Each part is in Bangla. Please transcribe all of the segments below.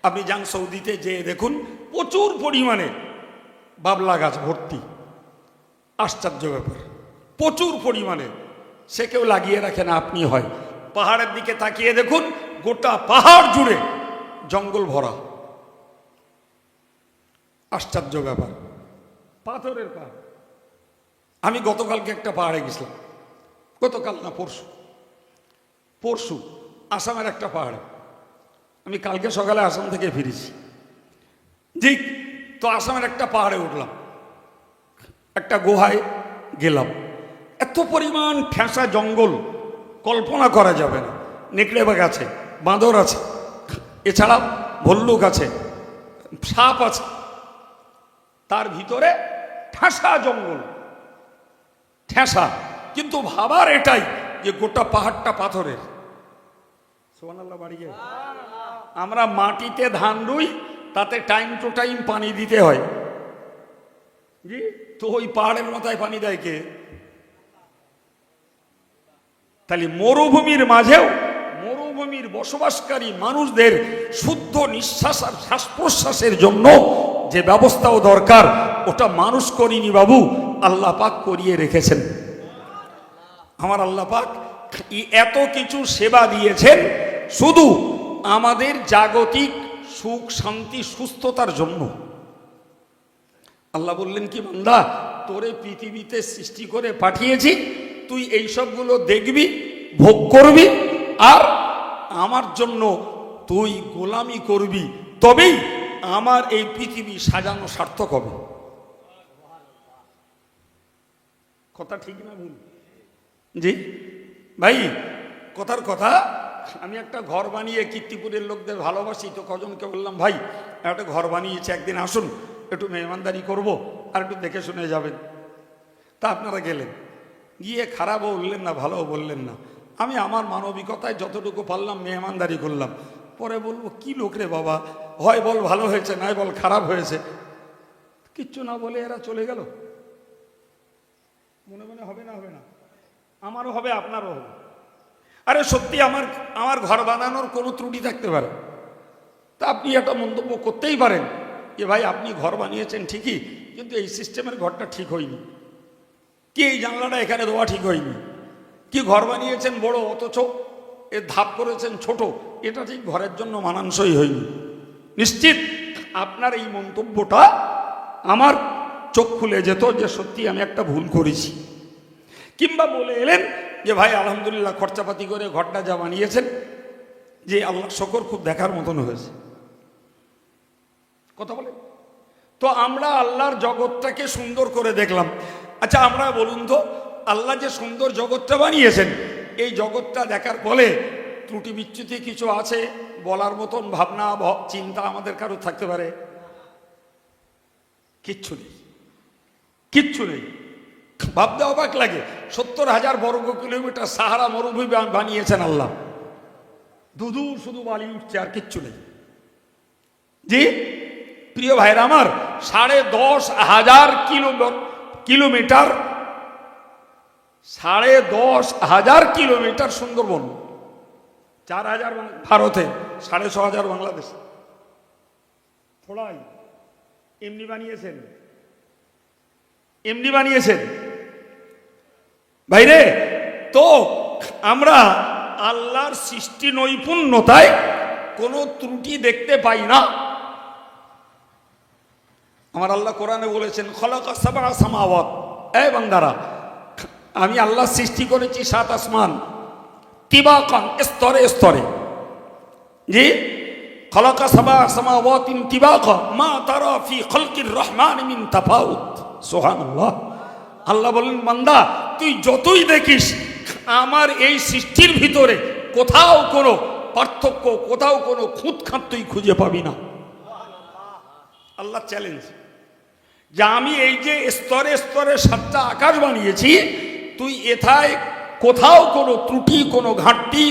আপনি যান সৌদিতে যেয়ে দেখুন প্রচুর পরিমাণে বাবলা গাছ ভর্তি। আশ্চর্য ব্যাপার, প্রচুর পরিমাণে। সে কেউ লাগিয়ে রাখে না, আপনি হয়। পাহাড়ের দিকে তাকিয়ে দেখুন, গোটা পাহাড় জুড়ে জঙ্গল ভরা। আশ্চর্য ব্যাপার, পাথরের পাহাড়। আমি গতকালকে একটা পাহাড়ে গেছিলাম, গতকাল না পরশু আসামের একটা পাহাড়ে। আমি কালকে সকালে আসাম থেকে ফিরেছি। জি, তো আসামের একটা পাহাড়ে উঠলাম, একটা গুহায় গেলাম। এত পরিমাণ ঠেসা জঙ্গল, কল্পনা করা যাবে না। নেকড়ে বাঘ আছে, বাঁদর আছে, এছাড়া ভল্লুক আছে, সাপ আছে, তার ভিতরে ঠেসা জঙ্গল, ঠেসা। কিন্তু ভাবার এটাই যে গোটা পাহাড়টা পাথরের। সুবহানাল্লাহ বাড়িয়ে আমরা মাটিতে ধান রুই, তাতে টাইম টু টাইম পানি দিতে হয়। জি, তো ওই পাহাড়ের মাথায় পানি দেয় কে? তাহলে মরুভূমির মাঝেও মরুভূমির বসবাসকারী মানুষদের শুদ্ধ নিঃশ্বাস আর শ্বাস প্রশ্বাসের জন্য যে ব্যবস্থাও দরকার, ওটা মানুষ করিনি বাবু, আল্লাহ পাক করিয়ে রেখেছেন। আমার আল্লাহ পাক এত কিছু সেবা দিয়েছেন শুধু আমাদের জাগতিক সুখ শান্তি সুস্থতার জন্য। আল্লাহ বললেন কি, বান্দা তোরে পৃথিবীতে সৃষ্টি করে পাঠিয়েছি, তুই এই সবগুলো দেখবি, ভোগ করবি, আর আমার জন্য তুই গোলামি করবি, তবেই আমার এই পৃথিবী সাজানো সার্থক হবে। কথা ঠিক না ভুল? জি ভাই, কথার কথা। আমি একটা ঘর বানিয়ে কীর্তিপুরের লোকদের ভালোবাসি, তো কজনকে বললাম, ভাই একটা ঘর বানিয়েছে, একদিন আসুন, একটু মেহমানদারি করব, আর একটু দেখে শুনে যাবেন। তা আপনারা গেলেন, গিয়ে খারাপও বললেন না, ভালোও বললেন না। আমি আমার মানবিকতায় যতটুকু পারলাম মেহমানদারি করলাম। পরে বলবো, কি লোক রে বাবা, হয় বল ভালো হয়েছে, নয় বল খারাপ হয়েছে, কিচ্ছু না বলে এরা চলে গেল। মনে মনে হবে না? হবে না? আমারও হবে, আপনারও হবে। আরে সত্যি আমার ঘর বানানোর কোনো ত্রুটি থাকতে পারে, তা আপনি একটা মন্তব্য করতেই পারেন যে ভাই আপনি ঘর বানিয়েছেন ঠিকই, কিন্তু এই সিস্টেমের ঘরটা ঠিক হয়নি, কি এই জানলাটা এখানে দেওয়া ঠিক হয়নি, কি ঘর বানিয়েছেন বড় অথচ এর ধাপ করেছেন ছোট, এটা ঠিক ঘরের জন্য মানানসই হয়নি। নিশ্চিত আপনার এই মন্তব্যটা আমার চোখ খুলে যেত যে সত্যি আমি একটা ভুল করেছি। কিংবা বলে এলেন যে ভাই আলহামদুলিল্লাহ খরচাপাতি করে ঘরটা যা বানিয়েছেন, যে আল্লাহ শকর, খুব দেখার মতন হয়েছে। কথা বলে তো আমরা আল্লাহর জগৎটাকে সুন্দর করে দেখলাম। আচ্ছা আমরা বলুন তো, আল্লাহ যে সুন্দর জগৎটা বানিয়েছেন, এই জগৎটা দেখার ফলে ত্রুটি বিচ্যুতি কিছু আছে বলার মতন ভাবনা চিন্তা আমাদের কারো থাকতে পারে? কিচ্ছু নেই, কিচ্ছু নেই। ভাবতে অবাক লাগে, 70,000 বর্গ কিলোমিটার সাহারা মরুভূমি বানিয়েছেন আল্লাহ, দুদূর শুধু বালি উঠছে, আর কিচ্ছু নেই। জি প্রিয় ভাইরা আমার, 10,500 কিলোমিটার, 10,500 কিলোমিটার সুন্দরবন, 4,000 ভারতে, 6,500 বাংলাদেশে। থোড়াই এমনি বানিয়েছেন, এমনি বানিয়েছেন ভাইরে। তো আমরা আল্লাহর সৃষ্টি নৈপুণ্যতায় কোনো ত্রুটি দেখতে পাই না। আমার আল্লাহ কোরআনে বলেছেন, খলাকা সাবআ সামাওয়াত, এই বান্দারা আমি আল্লাহ সৃষ্টি করেছি 7 আসমান, তিবাকান, স্তরে স্তরে। জি, খলাকা সাবআ সামাওয়াতিন তিবাকা মা তারা ফি খালকির রহমান মিন তাফাউত। সুবহানাল্লাহ। আল্লাহ বলেন, বান্দা তুই যতই দেখিস আমার এই সৃষ্টির ভিতরে কোথাও কোনো পার্থক্য, কোথাও কোনো খুঁতখাঁত তুই খুঁজে পাবি না। আল্লাহ চ্যালেঞ্জ যে আমি এই যে স্তরে স্তরে 7টা আকাশ বানিয়েছি, তুই এথায় কোথাও কোনো ত্রুটি, কোনো ঘাটতি,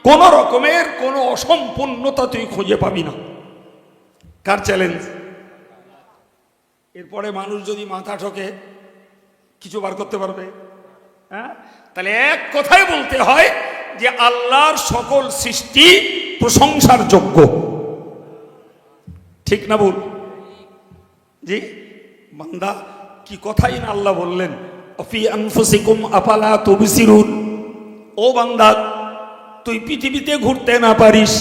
কোনো রকমের কোনো অসম্পূর্ণতা তুই খুঁজে পাবি না। কার চ্যালেঞ্জ? এরপরে মানুষ যদি মাথা ঠকে কিছু বার করতে পারবে? হ্যাঁ, তাহলে এক কথায় বলতে হয় যে আল্লাহর সকল সৃষ্টি প্রশংসার যোগ্য। ঠিক না ভুল? জি বান্দা, কি কথাই না আল্লাহ বললেন, অফি আনফুসিকুম আফালা তুবসিরুন। ও বান্দা, তুই পৃথিবীতে ঘুরতে না পারিস,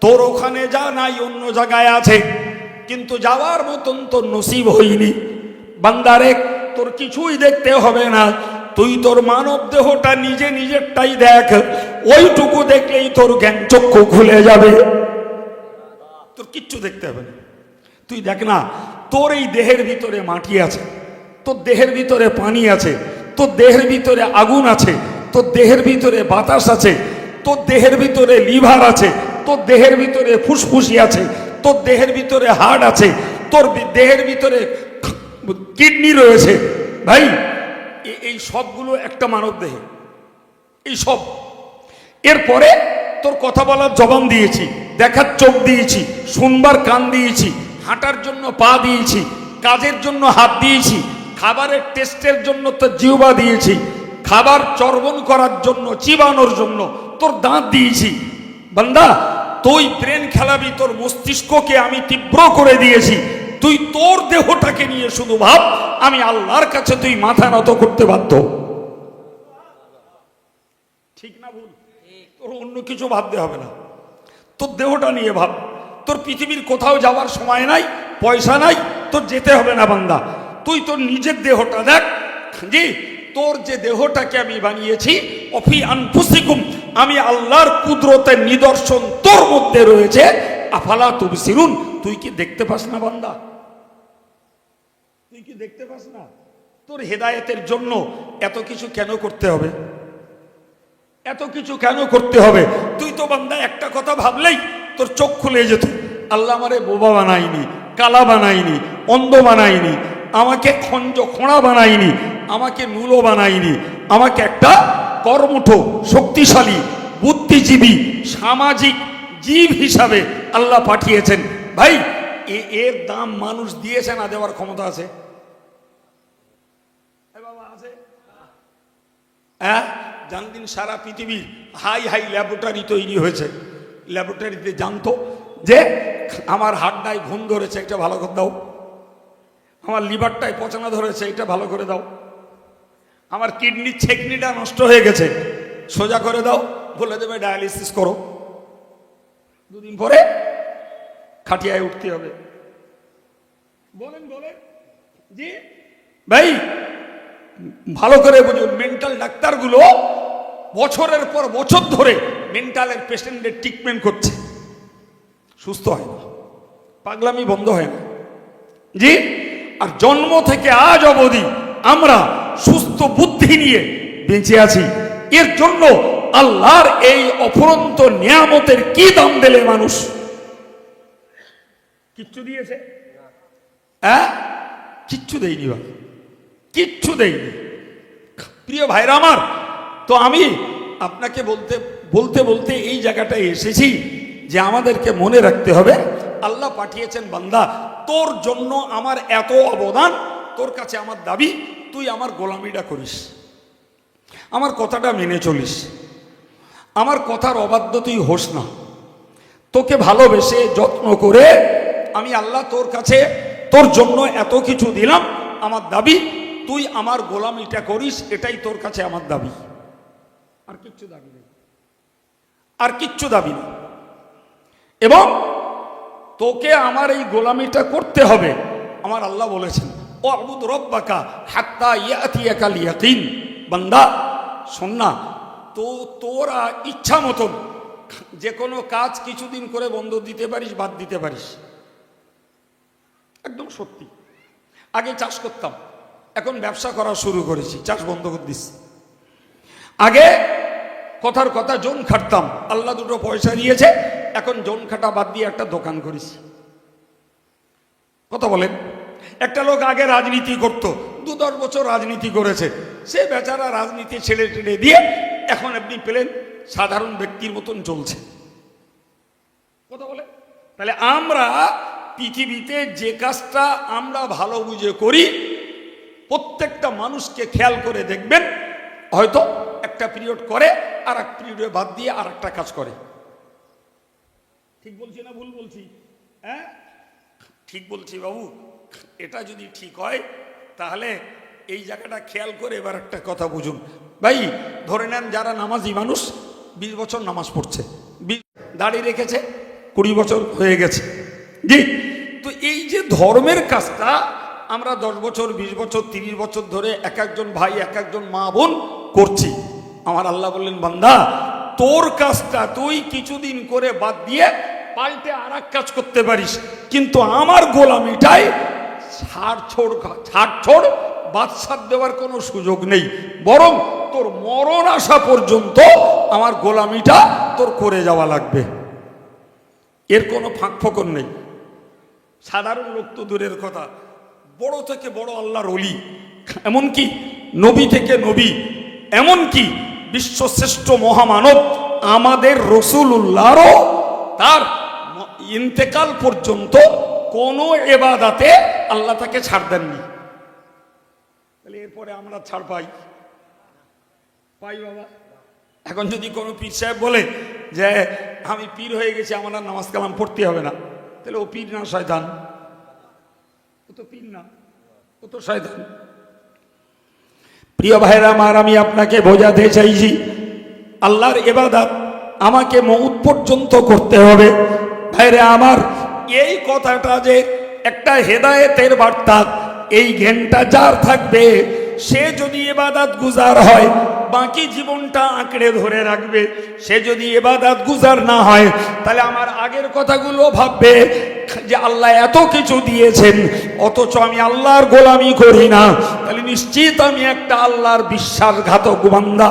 তোর ওখানে যা নাই অন্য জায়গায় আছে, কিন্তু যাওয়ার মতন তোর নসিব হয়নি। বান্দারে, তোর কিছুই দেখতে হবে না, তুই তোর মানব দেহটা নিজে নিজেরটাই দেখ, ওইটুকু দেখলেই তোর জ্ঞান চক্ষু খুলে যাবে, তোর কিচ্ছু দেখতে হবে না। তুই দেখ না, তোর এই দেহের ভিতরে মাটি আছে, তোর দেহের ভিতরে পানি আছে, তোর দেহের ভিতরে আগুন আছে, তোর দেহের ভিতরে বাতাস আছে, তোর দেহের ভিতরে লিভার আছে, তোর দেহের ভিতরে ফুসফুসি আছে, তোর দেহের ভিতরে হার্ট আছে, তোর দেহের ভিতরে কিডনি রয়েছে। ভাই, এই সবগুলো একটা মানব দেহে, এই সব। এরপরে তোর কথা বলার জবান দিয়েছি, দেখার চোখ দিয়েছি, শুনবার কান দিয়েছি, হাঁটার জন্য পা দিয়েছি, কাজের জন্য হাত দিয়েছি, খাবারের টেস্টের জন্য তোর জিহ্বা দিয়েছি, খাবার চর্বণ করার জন্য, চিবানোর জন্য তোর দাঁত দিয়েছি। বান্দা, তুই ব্রেন খেলাবি, তোর মস্তিষ্ককে আমি তীব্র করে দিয়েছি। তুই তোর দেহটাকে নিয়ে শুধু ভাব, আমি আল্লাহর কাছে তুই মাথা নত করতে বাধ্য। ঠিক না ভুল? তোর অন্য কিছু ভাবতে হবে না, তোর দেহটা নিয়ে ভাব। তোর পৃথিবীর কোথাও যাওয়ার সময় নাই, পয়সা নাই, তোর যেতে হবে না বান্দা। তুই তোর নিজের দেহটা দেখ। জি, তোর যে দেহটাকে আমি বানিয়েছি, অফি আনফুসিকুম, আমি আল্লাহর কুদরতের নিদর্শন তোর মধ্যে রয়েছে, আফালা তুবসিরুন, তুই কি দেখতে পাস না বান্দা? তুই কি দেখতে পাস না? তোর হেদায়েতের জন্য এত কিছু কেন করতে হবে? এত কিছু কেন করতে হবে? তুই তো বান্দা একটা কথা ভাবলেই তোর চোখ খুলে যেত। আল্লাহ আমারে বোবা বানায়নি, কালা বানায়নি, অন্ধ বানায়নি, আমাকে খোঁড়া বানায়নি, আমাকে নুলো বানায়নি, আমাকে একটা কর্মঠ, শক্তিশালী, বুদ্ধিজীবী, সামাজিক জীব হিসাবে আল্লাহ পাঠিয়েছেন। ভাই, এর দাম মানুষ দিয়েছে না দেওয়ার ক্ষমতা আছে? হ্যাঁ, জানদিন সারা পৃথিবীর হাই হাই ল্যাবরেটরি তৈরি হয়েছে। ল্যাবরেটরিতে জানতো যে আমার হাড়টায় ঘুম ধরেছে, এটা ভালো করে দাও, আমার লিভারটায় পচানা ধরেছে, এটা ভালো করে দাও, আমার কিডনির ছেকনিটা নষ্ট হয়ে গেছে, সোজা করে দাও, বলে দেবে ডায়ালিসিস করো। দুদিন পরে খাটিয়ায় উঠতে হবে। বলেন বলেন জি ভাই, ভালো করে বুঝুন, মেন্টাল ডাক্তারগুলো বছরের পর বছর ধরে মেন্টালের পেশেন্টের ট্রিটমেন্ট করছে, সুস্থ হয় না, পাগলামি বন্ধ হয় না। জি, আর জন্ম থেকে আজ অবধি আমরা সুস্থ বুদ্ধি নিয়ে বেঁচে আছি। এর জন্য আল্লাহর এই অফুরন্ত নিয়ামতের কি দাম দিলে মানুষ? কিচ্ছু দিয়েছে? হ্যাঁ, কিচ্ছু দেয়নি ভাই, কিচ্ছু দেয়নি। প্রিয় ভাইরা আমার, তো আমি আপনাকে বলতে বলতে এই জায়গাটায় এসেছি যে আমাদেরকে মনে রাখতে হবে, আল্লাহ পাঠিয়েছেন বান্দা, তোর জন্য আমার এত অবদান, তোর কাছে আমার দাবি, তুই আমার গোলামিটা করিস, আমার কথাটা মেনে চলিস, আমার কথার অবাধ্য তুই হোস না। তোকে ভালোবেসে যত্ন করে আমি আল্লাহ তোর কাছে তোর জন্য এত কিছু দিলাম, আমার দাবি তুই আমার গোলামিটা করিস, এটাই তোর কাছে আমার দাবি, আর কিচ্ছু দাবি নেই, আর কিচ্ছু দাবি নেই। এবং তোকে আমার এই গোলামিটা করতে হবে। আমার আল্লাহ বলেছেন, ও আবুদ রব্বাকা হাত্তা ইয়াতিয়াকাল ইয়াকিন। বান্দা শোন না, তো তোরা ইচ্ছা মতন যে কোনো কাজ কিছুদিন করে বন্ধ দিতে পারিস, বাদ দিতে পারিস, একদম সত্যি। আগে চাষ করতাম, এখন ব্যবসা করা শুরু করেছি, চাষ বন্ধ করে দিচ্ছি। আগে কথার কথা জন খাটতাম, আল্লাহ দুটো পয়সা দিয়েছে, এখন জন খাটা বাদ দিয়ে একটা দোকান করেছি। কথা বলেন, একটা লোক আগে রাজনীতি করত, 2-10 বছর রাজনীতি করেছে, সে বেচারা রাজনীতি ছেড়ে টেড়ে দিয়ে এখন আপনি পেলেন সাধারণ ব্যক্তির মতন চলছে। কথা বলে, তাহলে আমরা পৃথিবীতে যে কাজটা আমরা ভালো বুঝে করি, প্রত্যেকটা মানুষকে খেয়াল করে দেখবেন, হয়তো একটা পিরিয়ড করে আর এক পিরিয়ডে বাদ দিয়ে আর একটা কাজ করে। ঠিক বলছি না ভুল বলছি? হ্যাঁ, ঠিক বলছি বাবু? এটা যদি ঠিক হয় তাহলে এই জায়গাটা খেয়াল করে এবার একটা কথা বুঝুন ভাই। ধরে নেন যারা নামাজি মানুষ 20 বছর নামাজ পড়ছে, দাড়ি রেখেছে, 20 বছর হয়ে গেছে, জি। তো এই যে ধর্মের কাজটা আমরা 10 বছর, 20 বছর, 30 বছর ধরে এক একজন ভাই, এক একজন মা বোন করছি। আমার আল্লাহ বললেন, বান্দা তোর কাজটা তুই কিছুদিন করে বাদ দিয়ে পাল্টে আর এক কাজ করতে পারিস, কিন্তু আমার গোলামিটাই ছাড় বাদশাদ দেওয়ার কোনো সুযোগ নেই, বরং তোর মরণ আসা পর্যন্ত আমার গোলামিটা তোর করে যাওয়া লাগবে। এর কোনো ফাঁক ফোকর নেই। সাধারণ লোক তো দূরের কথা, বড় থেকে বড় আল্লাহর ওলি, এমনকি নবী থেকে নবী, এমনকি বিশ্বশ্রেষ্ঠ মহামানব আমাদের রসুলুল্লাহরও তার ইন্তেকাল পর্যন্ত কোনো এবাদাতে আল্লাহ তাকে ছাড় দেননি। তাহলে এরপরে আমরা ছাড় পাই বাবা? এখন যদি কোনো পীর সাহেব বলে যে আমি পীর হয়ে গেছি, আমার আর নামাজ কালাম পড়তে হবে না, তাহলে ও পীর না শয়তান? ও তো পীর না, ও তো শয়তান। প্রিয় ভাইরা আমার, আমি আপনাকে বোঝাতে চাইছি আল্লাহর ইবাদত আমাকে মউত পর্যন্ত করতে হবে। ভাইরা আমার, এই কথাটা যে একটা হেদায়েতের বার্তা, এই জ্ঞানটা যার থাকবে সে যদি ইবাদত গুজার হয় বাকি জীবনটা আঁকড়ে ধরে রাখবে। সে যদি ইবাদত গুজার না হয় তাহলে আমার আগের কথাগুলো ভাববে যে আল্লাহ এত কিছু দিয়েছেন অথচ আমি আল্লাহর গোলামি করি না, তাহলে নিশ্চিত আমি একটা আল্লাহর বিশ্বাসঘাতক বান্দা।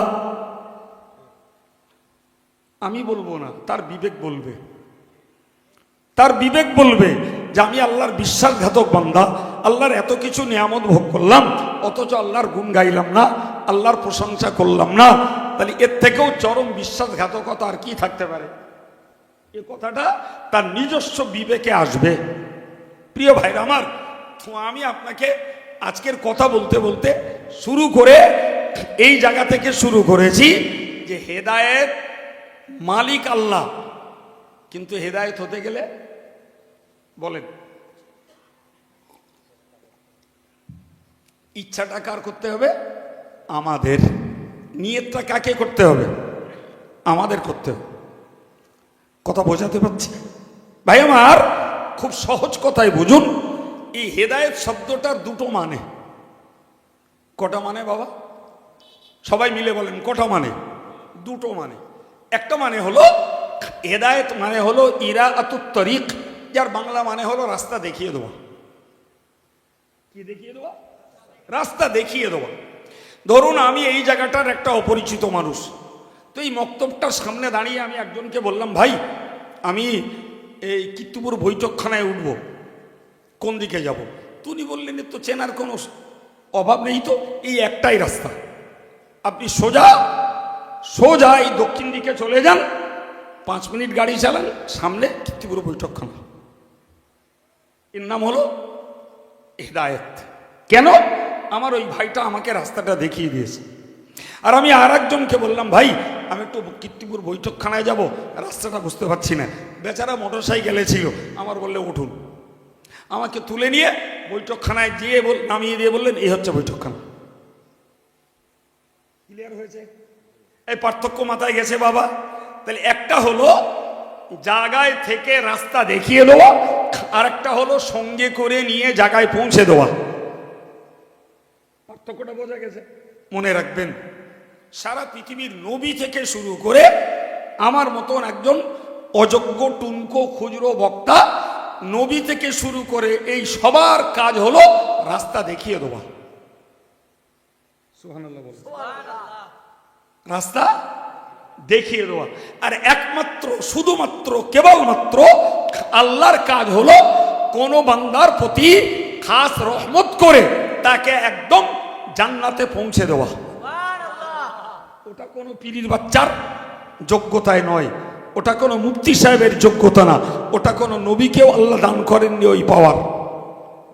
আমি বলবো না, তার বিবেক বলবে। তার বিবেক বলবে যে আমি আল্লাহর বিশ্বাসঘাতক বান্দা, আল্লাহর এত কিছু নিয়ামত ভোগ করলাম অথচ আল্লাহর গুণ গাইলাম না, আল্লাহর প্রশংসা করলাম না, তাহলে এর থেকেও চরম বিশ্বাসঘাতকতা আর কি থাকতে পারে? এ কথাটা তার নিজস্ব বিবেকে আসবে। প্রিয় ভাইরা আমার, তো আমি আপনাকে আজকের কথা বলতে বলতে শুরু করে এই জায়গা থেকে শুরু করেছি যে হেদায়েত মালিক আল্লাহ, কিন্তু হেদায়েত হতে গেলে বলেন ইচ্ছাটা কার করতে হবে? আমাদের। নিয়তটা কাকে করতে হবে? আমাদের করতে হবে। কথা বোঝাতে পারছি ভাই আমার? খুব সহজ কথায় বুঝুন, এই হেদায়েত শব্দটার দুটো মানে। কটা মানে বাবা? সবাই মিলে বলেন কটা মানে? দুটো মানে। একটা মানে হলো হেদায়েত মানে হলো ইরাআতুত তরিক, যার বাংলা মানে হলো রাস্তা দেখিয়ে দেওয়া। কি দেখিয়ে দেওয়া? রাস্তা দেখিয়ে দেওয়া। ধরুন আমি এই জায়গাটার একটা অপরিচিত মানুষ, তো এই মক্তবটার সামনে দাঁড়িয়ে আমি একজনকে বললাম, ভাই আমি এই কীর্তিপুর বৈঠকখানায় উঠব, কোন দিকে যাব? তুমি বললেন তো চেনার কোনো অভাব নেই, তো এই একটাই রাস্তা, আপনি সোজা সোজা এই দক্ষিণ দিকে চলে যান, 5 মিনিট গাড়ি চালান, সামনে কীর্তিপুর বৈঠকখানা। এর নাম হলো হেদায়েত। কেন? আমার ওই ভাইটা আমাকে রাস্তাটা দেখিয়ে দিয়েছে। আর আমি আর একজনকে বললাম, ভাই আমি একটু কীর্তিপুর বৈঠকখানায় যাব, রাস্তাটা বুঝতে পারছি না। বেচারা মোটর সাইকেলে ছিল, আমার বললে উঠুন, আমাকে তুলে নিয়ে বৈঠকখানায় গিয়ে নামিয়ে দিয়ে বললেন এই হচ্ছে বৈঠকখানা। ক্লিয়ার হয়েছে? এই পার্থক্য মাথায় গেছে বাবা? তাহলে একটা হলো জায়গায় থেকে রাস্তা দেখিয়ে দেওয়া, আর একটা হলো সঙ্গে করে নিয়ে জায়গায় পৌঁছে দেওয়া। পার্থক্যটা বোঝা গেছে? মনে রাখবেন, সারা পৃথিবীর নবী থেকে শুরু করে আমার মতন একজন অযোগ্য টুনকো খুচরো বক্তা, নবী থেকে শুরু করে এই সবার কাজ হলো রাস্তা দেখিয়ে দেওয়া। সুবহানাল্লাহ বল। রাস্তা দেখিয়ে দেওয়া। আর একমাত্র শুধুমাত্র কেবলমাত্র আল্লাহর কাজ হলো কোন বান্দার প্রতি খাস রহমত করে তাকে একদম জান্নাতে পৌঁছে দেওয়া। ওটা কোনো পীরির বাচ্চার যোগ্যতায় নয়, ওটা কোনো মুফতি সাহেবের যোগ্যতা না, ওটা কোনো নবীকেও আল্লাহ দান করেননি ওই পাওয়ার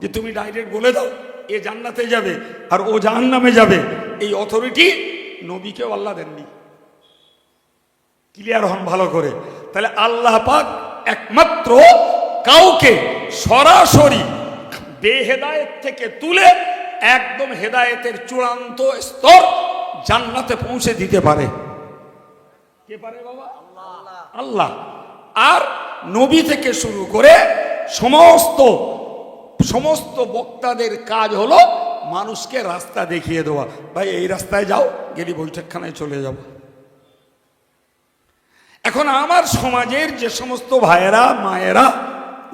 যে তুমি ডাইরেক্ট বলে দাও এ জান্নাতে যাবে আর ও জাহান্নামে যাবে। এই অথরিটি নবীকেও আল্লাহ দেননি। ক্লিয়ার হন ভালো করে? তাহলে আল্লাহ পাক একমাত্র কাউকে সরাসরি বেহেদায়েত থেকে তুলে একদম হেদায়েতের চূড়ান্ত স্তর জান্নাতে পৌঁছে দিতে পারে। কে পারে বাবা? আল্লাহ। আর নবী থেকে শুরু করে সমস্ত বক্তাদের কাজ হলো মানুষকে রাস্তা দেখিয়ে দেওয়া। ভাই এই রাস্তায় যাও, গেলি বৈঠকখানায় চলে যাব। এখন আমার সমাজের যে সমস্ত ভাইয়েরা মায়েরা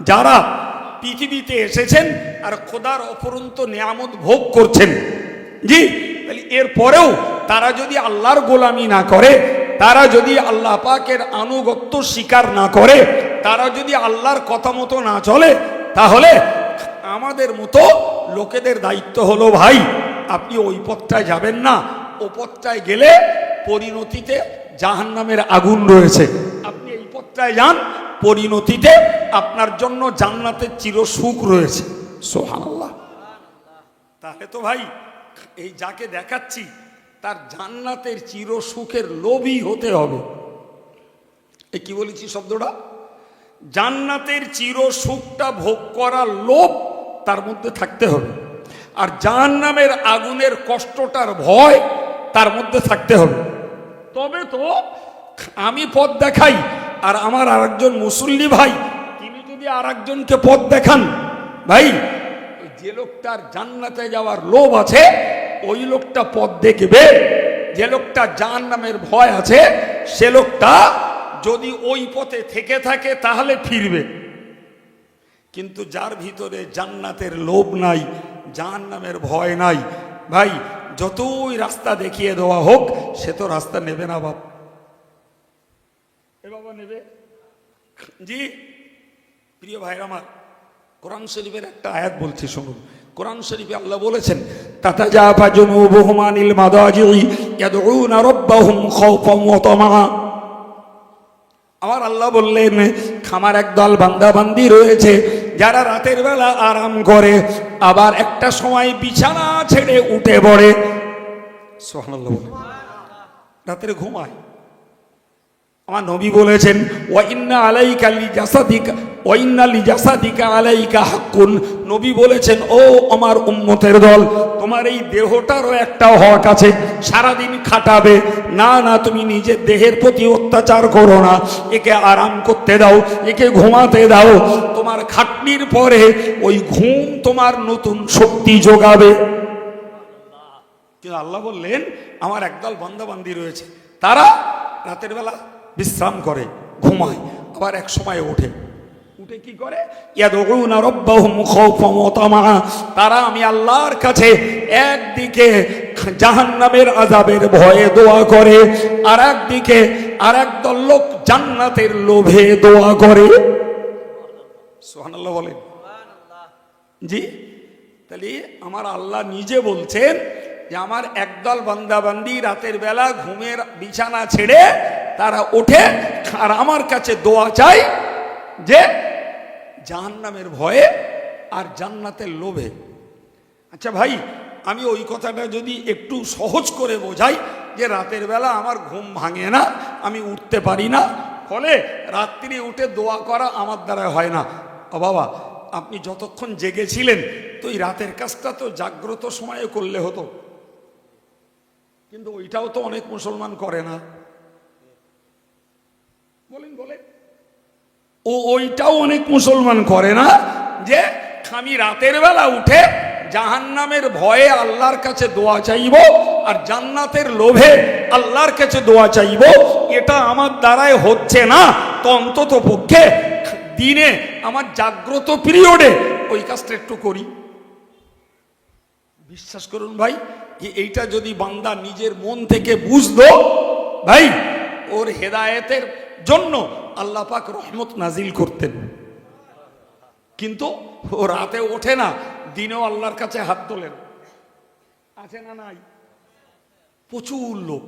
যারা পৃথিবীতে এসেছেন আর খোদার অফুরন্ত নিয়ামত ভোগ করছেন, জি, এরপরেও তারা যদি আল্লাহর গোলামি না করে, তারা যদি আল্লাহ পাকের আনুগত্য স্বীকার না করে, তারা যদি আল্লাহর কথা মতো না চলে, তাহলে আমাদের মতো লোকেদের দায়িত্ব হলো, ভাই আপনি ওই পথটায় যাবেন না। ও পথটায় গেলে পরিণতিতে জাহান্নামের আগুন রয়েছে। আপনি এই পথটায় যান, পরিণতিতে আপনার জন্য জান্নাতের চিরসুখ রয়েছে। সুবহানাল্লাহ। তাহলে তো ভাই এই যাকে দেখাচ্ছি তার জান্নাতের চিরসুখের লোভী হতে হবে। এ কি বলেছি শব্দটা? জান্নাতের চিরসুখটা ভোগ করার লোভ তার মধ্যে থাকতে হবে, আর জাহান্নামের আগুনের কষ্টটার ভয় তার মধ্যে থাকতে হবে। তবে তো আমি পথ দেখাই আর আমার আরেকজন মুসল্লি ভাই তিনি যদি আরেকজনকে পথ দেখান, ভাই যে লোকটার জান্নাতে যাওয়ার লোভ আছে ওই লোকটা পথ দেখবে, যে লোকটা জাহান্নামের ভয় আছে সে লোকটা যদি ওই পথে থেকে থাকে তাহলে ফিরবে। কিন্তু যার ভিতরে জান্নাতের লোভ নাই, জাহান্নামের ভয় নাই, ভাই যতই রাস্তা দেখিয়ে দেওয়া হোক সে তো রাস্তা নেবে না। বাপ এ বাবা নেবে? জি প্রিয় ভাইরা আমার, কোরআন শরীফের একটা আয়াত বলছি শুনুন। কোরআন শরীফে আল্লাহ বলেছেন, তাতাজাফা জুনুবুহুম আনিল মাদাজিই ইয়াদউনা রাব্বাহুম খাওফান ওয়া তামআ। আমার আল্লাহ বললেন, আমার একদল বান্দা বান্দি রয়েছে যারা রাতের বেলা আরাম করে, আবার একটা সময় বিছানা ছেড়ে উঠে পড়ে। সুবহানাল্লাহ। রাতের ঘুমায়। আমার নবী বলেছেন, ওয়া ইন্না আলাইকা লিজাসাদিকা ওয়া ইন্না লিজাসাদিকা আলাইকা হাক্কুন। নবী বলেছেন, ও আমার উম্মতের দল, তোমার এই দেহটারও একটা হক আছে, সারাদিন খাটাবে না। না, তুমি নিজের দেহের প্রতি অত্যাচার করো না, একে আরাম করতে দাও, একে ঘুমাতে দাও। তোমার খাটনির পরে ওই ঘুম তোমার নতুন শক্তি যোগাবে। কিন্তু আল্লাহ বললেন, আমার একদল বান্দাবান্দি রয়েছে তারা রাতের বেলা বিশ্রাম করে, ঘুমায়, আবার এক সময় ওঠে। উঠে কি করে? ইয়াদউনা রাব্বাহুম খাওফান ওয়া তামআ। তারা আমি আল্লাহর কাছে একদিকে জাহান্নামের আযাবের ভয়ে দোয়া করে, আর একদিকে আরেকদল লোক জান্নাতের লোভে দোয়া করে। সুবহানাল্লাহ বলেন। জি, তাহলে আমার আল্লাহ নিজে বলছেন যে আমার একদল বান্দাবান্দি রাতের বেলা ঘুমের বিছানা ছেড়ে তারা ওঠে আর আমার কাছে দোয়া চাই, যে জাহান্নামের ভয়ে আর জান্নাতের লোভে। আচ্ছা ভাই, আমি ওই কথাটা যদি একটু সহজ করে বোঝাই, যে রাতের বেলা আমার ঘুম ভাঙে না, আমি উঠতে পারি না, ফলে রাত্রি উঠে দোয়া করা আমার দ্বারা হয় না। ও বাবা, আপনি যতক্ষণ জেগেছিলেন তো এই রাতের কাজটা তো জাগ্রত সময়ে করলে হতো, কিন্তু ওইটাও তো অনেক মুসলমান করে না। বলেন বলেন। ওইটাও অনেক মুসলমান করে না, যে আমি রাতের বেলা উঠে জাহান্নামের ভয়ে আল্লাহর কাছে দোয়া চাইব আর জান্নাতের লোভে আল্লাহর কাছে দোয়া চাইব, এটা আমার দ্বারাই হচ্ছে না, তো অন্তত পক্ষে দিনে আমার জাগ্রত পিরিয়ডে ওই কাজটা একটু করি। বিশ্বাস করুন ভাই, যে এইটা যদি বান্দা নিজের মন থেকে বুঝলো, ভাই ওর হেদায়েতের জন্য আল্লাহ পাক রহমত নাজিল করতেন। কিন্তু ও রাতে ওঠে না, দিনেও আল্লাহর কাছে হাত তোলেন। আছে না নাই? প্রচুর লোক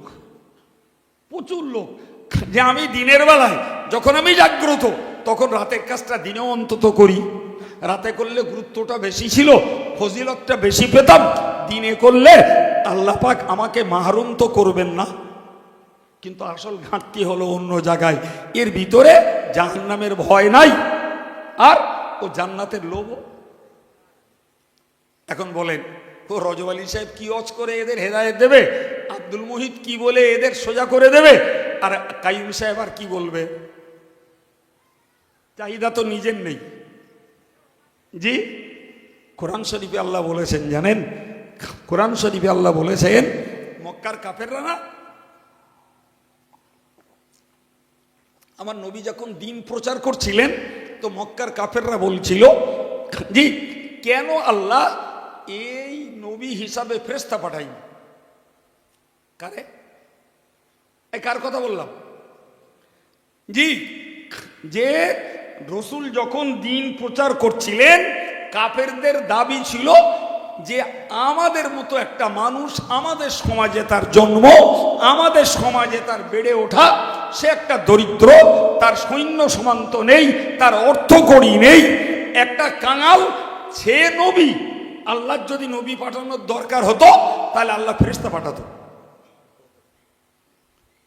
যে আমি দিনের বেলায় যখন আমি জাগ্রত তখন রাতের কাজটা দিনেও অন্তত করি। রাতে করলে গুরুত্বটা বেশি ছিল, ফজিলতটা বেশি পেতাম। দিনে করলে আল্লাহ পাক আমাকে মাহরুম তো করবেন না। কিন্তু আসল ঘাটতি হলো অন্য জায়গায়। এর ভিতরে জাহান্নামের ভয় নাই আর ও জান্নাতের লোভ। এখন বলেন ও রজব আলী সাহেব কি অজ করে এদের হেদায়েত দেবে, আব্দুল মুহিত কি বলে এদের সোজা করে দেবে, আর কাইয়ুম সাহেব আর কি বলবে? চাহিদা তো নিজের নেই। জি, কোরআন শরীফে আল্লাহ বলেছেন জানেন, কোরআন শরীফে আল্লাহ বলেছেন মক্কার কাফেররা না, আমার নবী যখন দিন প্রচার করছিলেন তো মক্কার কাফেররা বলছিল জি কেন আল্লাহ এই নবী হিসাবে ফেরেশতা পাঠাই? কারে, কার কথা বললাম? জি, যে রসুল যখন দিন প্রচার করছিলেন কাফেরদের দাবি ছিল যে আমাদের মতো একটা মানুষ, আমাদের সমাজে তার জন্ম, আমাদের সমাজে তার বেড়ে ওঠা, সে একটা দরিদ্র, তার সৈন্য সমান্ত নেই, তার অর্থকড়ি নেই, একটা কাঙাল, সে নবী। আল্লাহর যদি নবী পাঠানোর দরকার হতো তাহলে আল্লাহ ফেরেশতা পাঠাতো।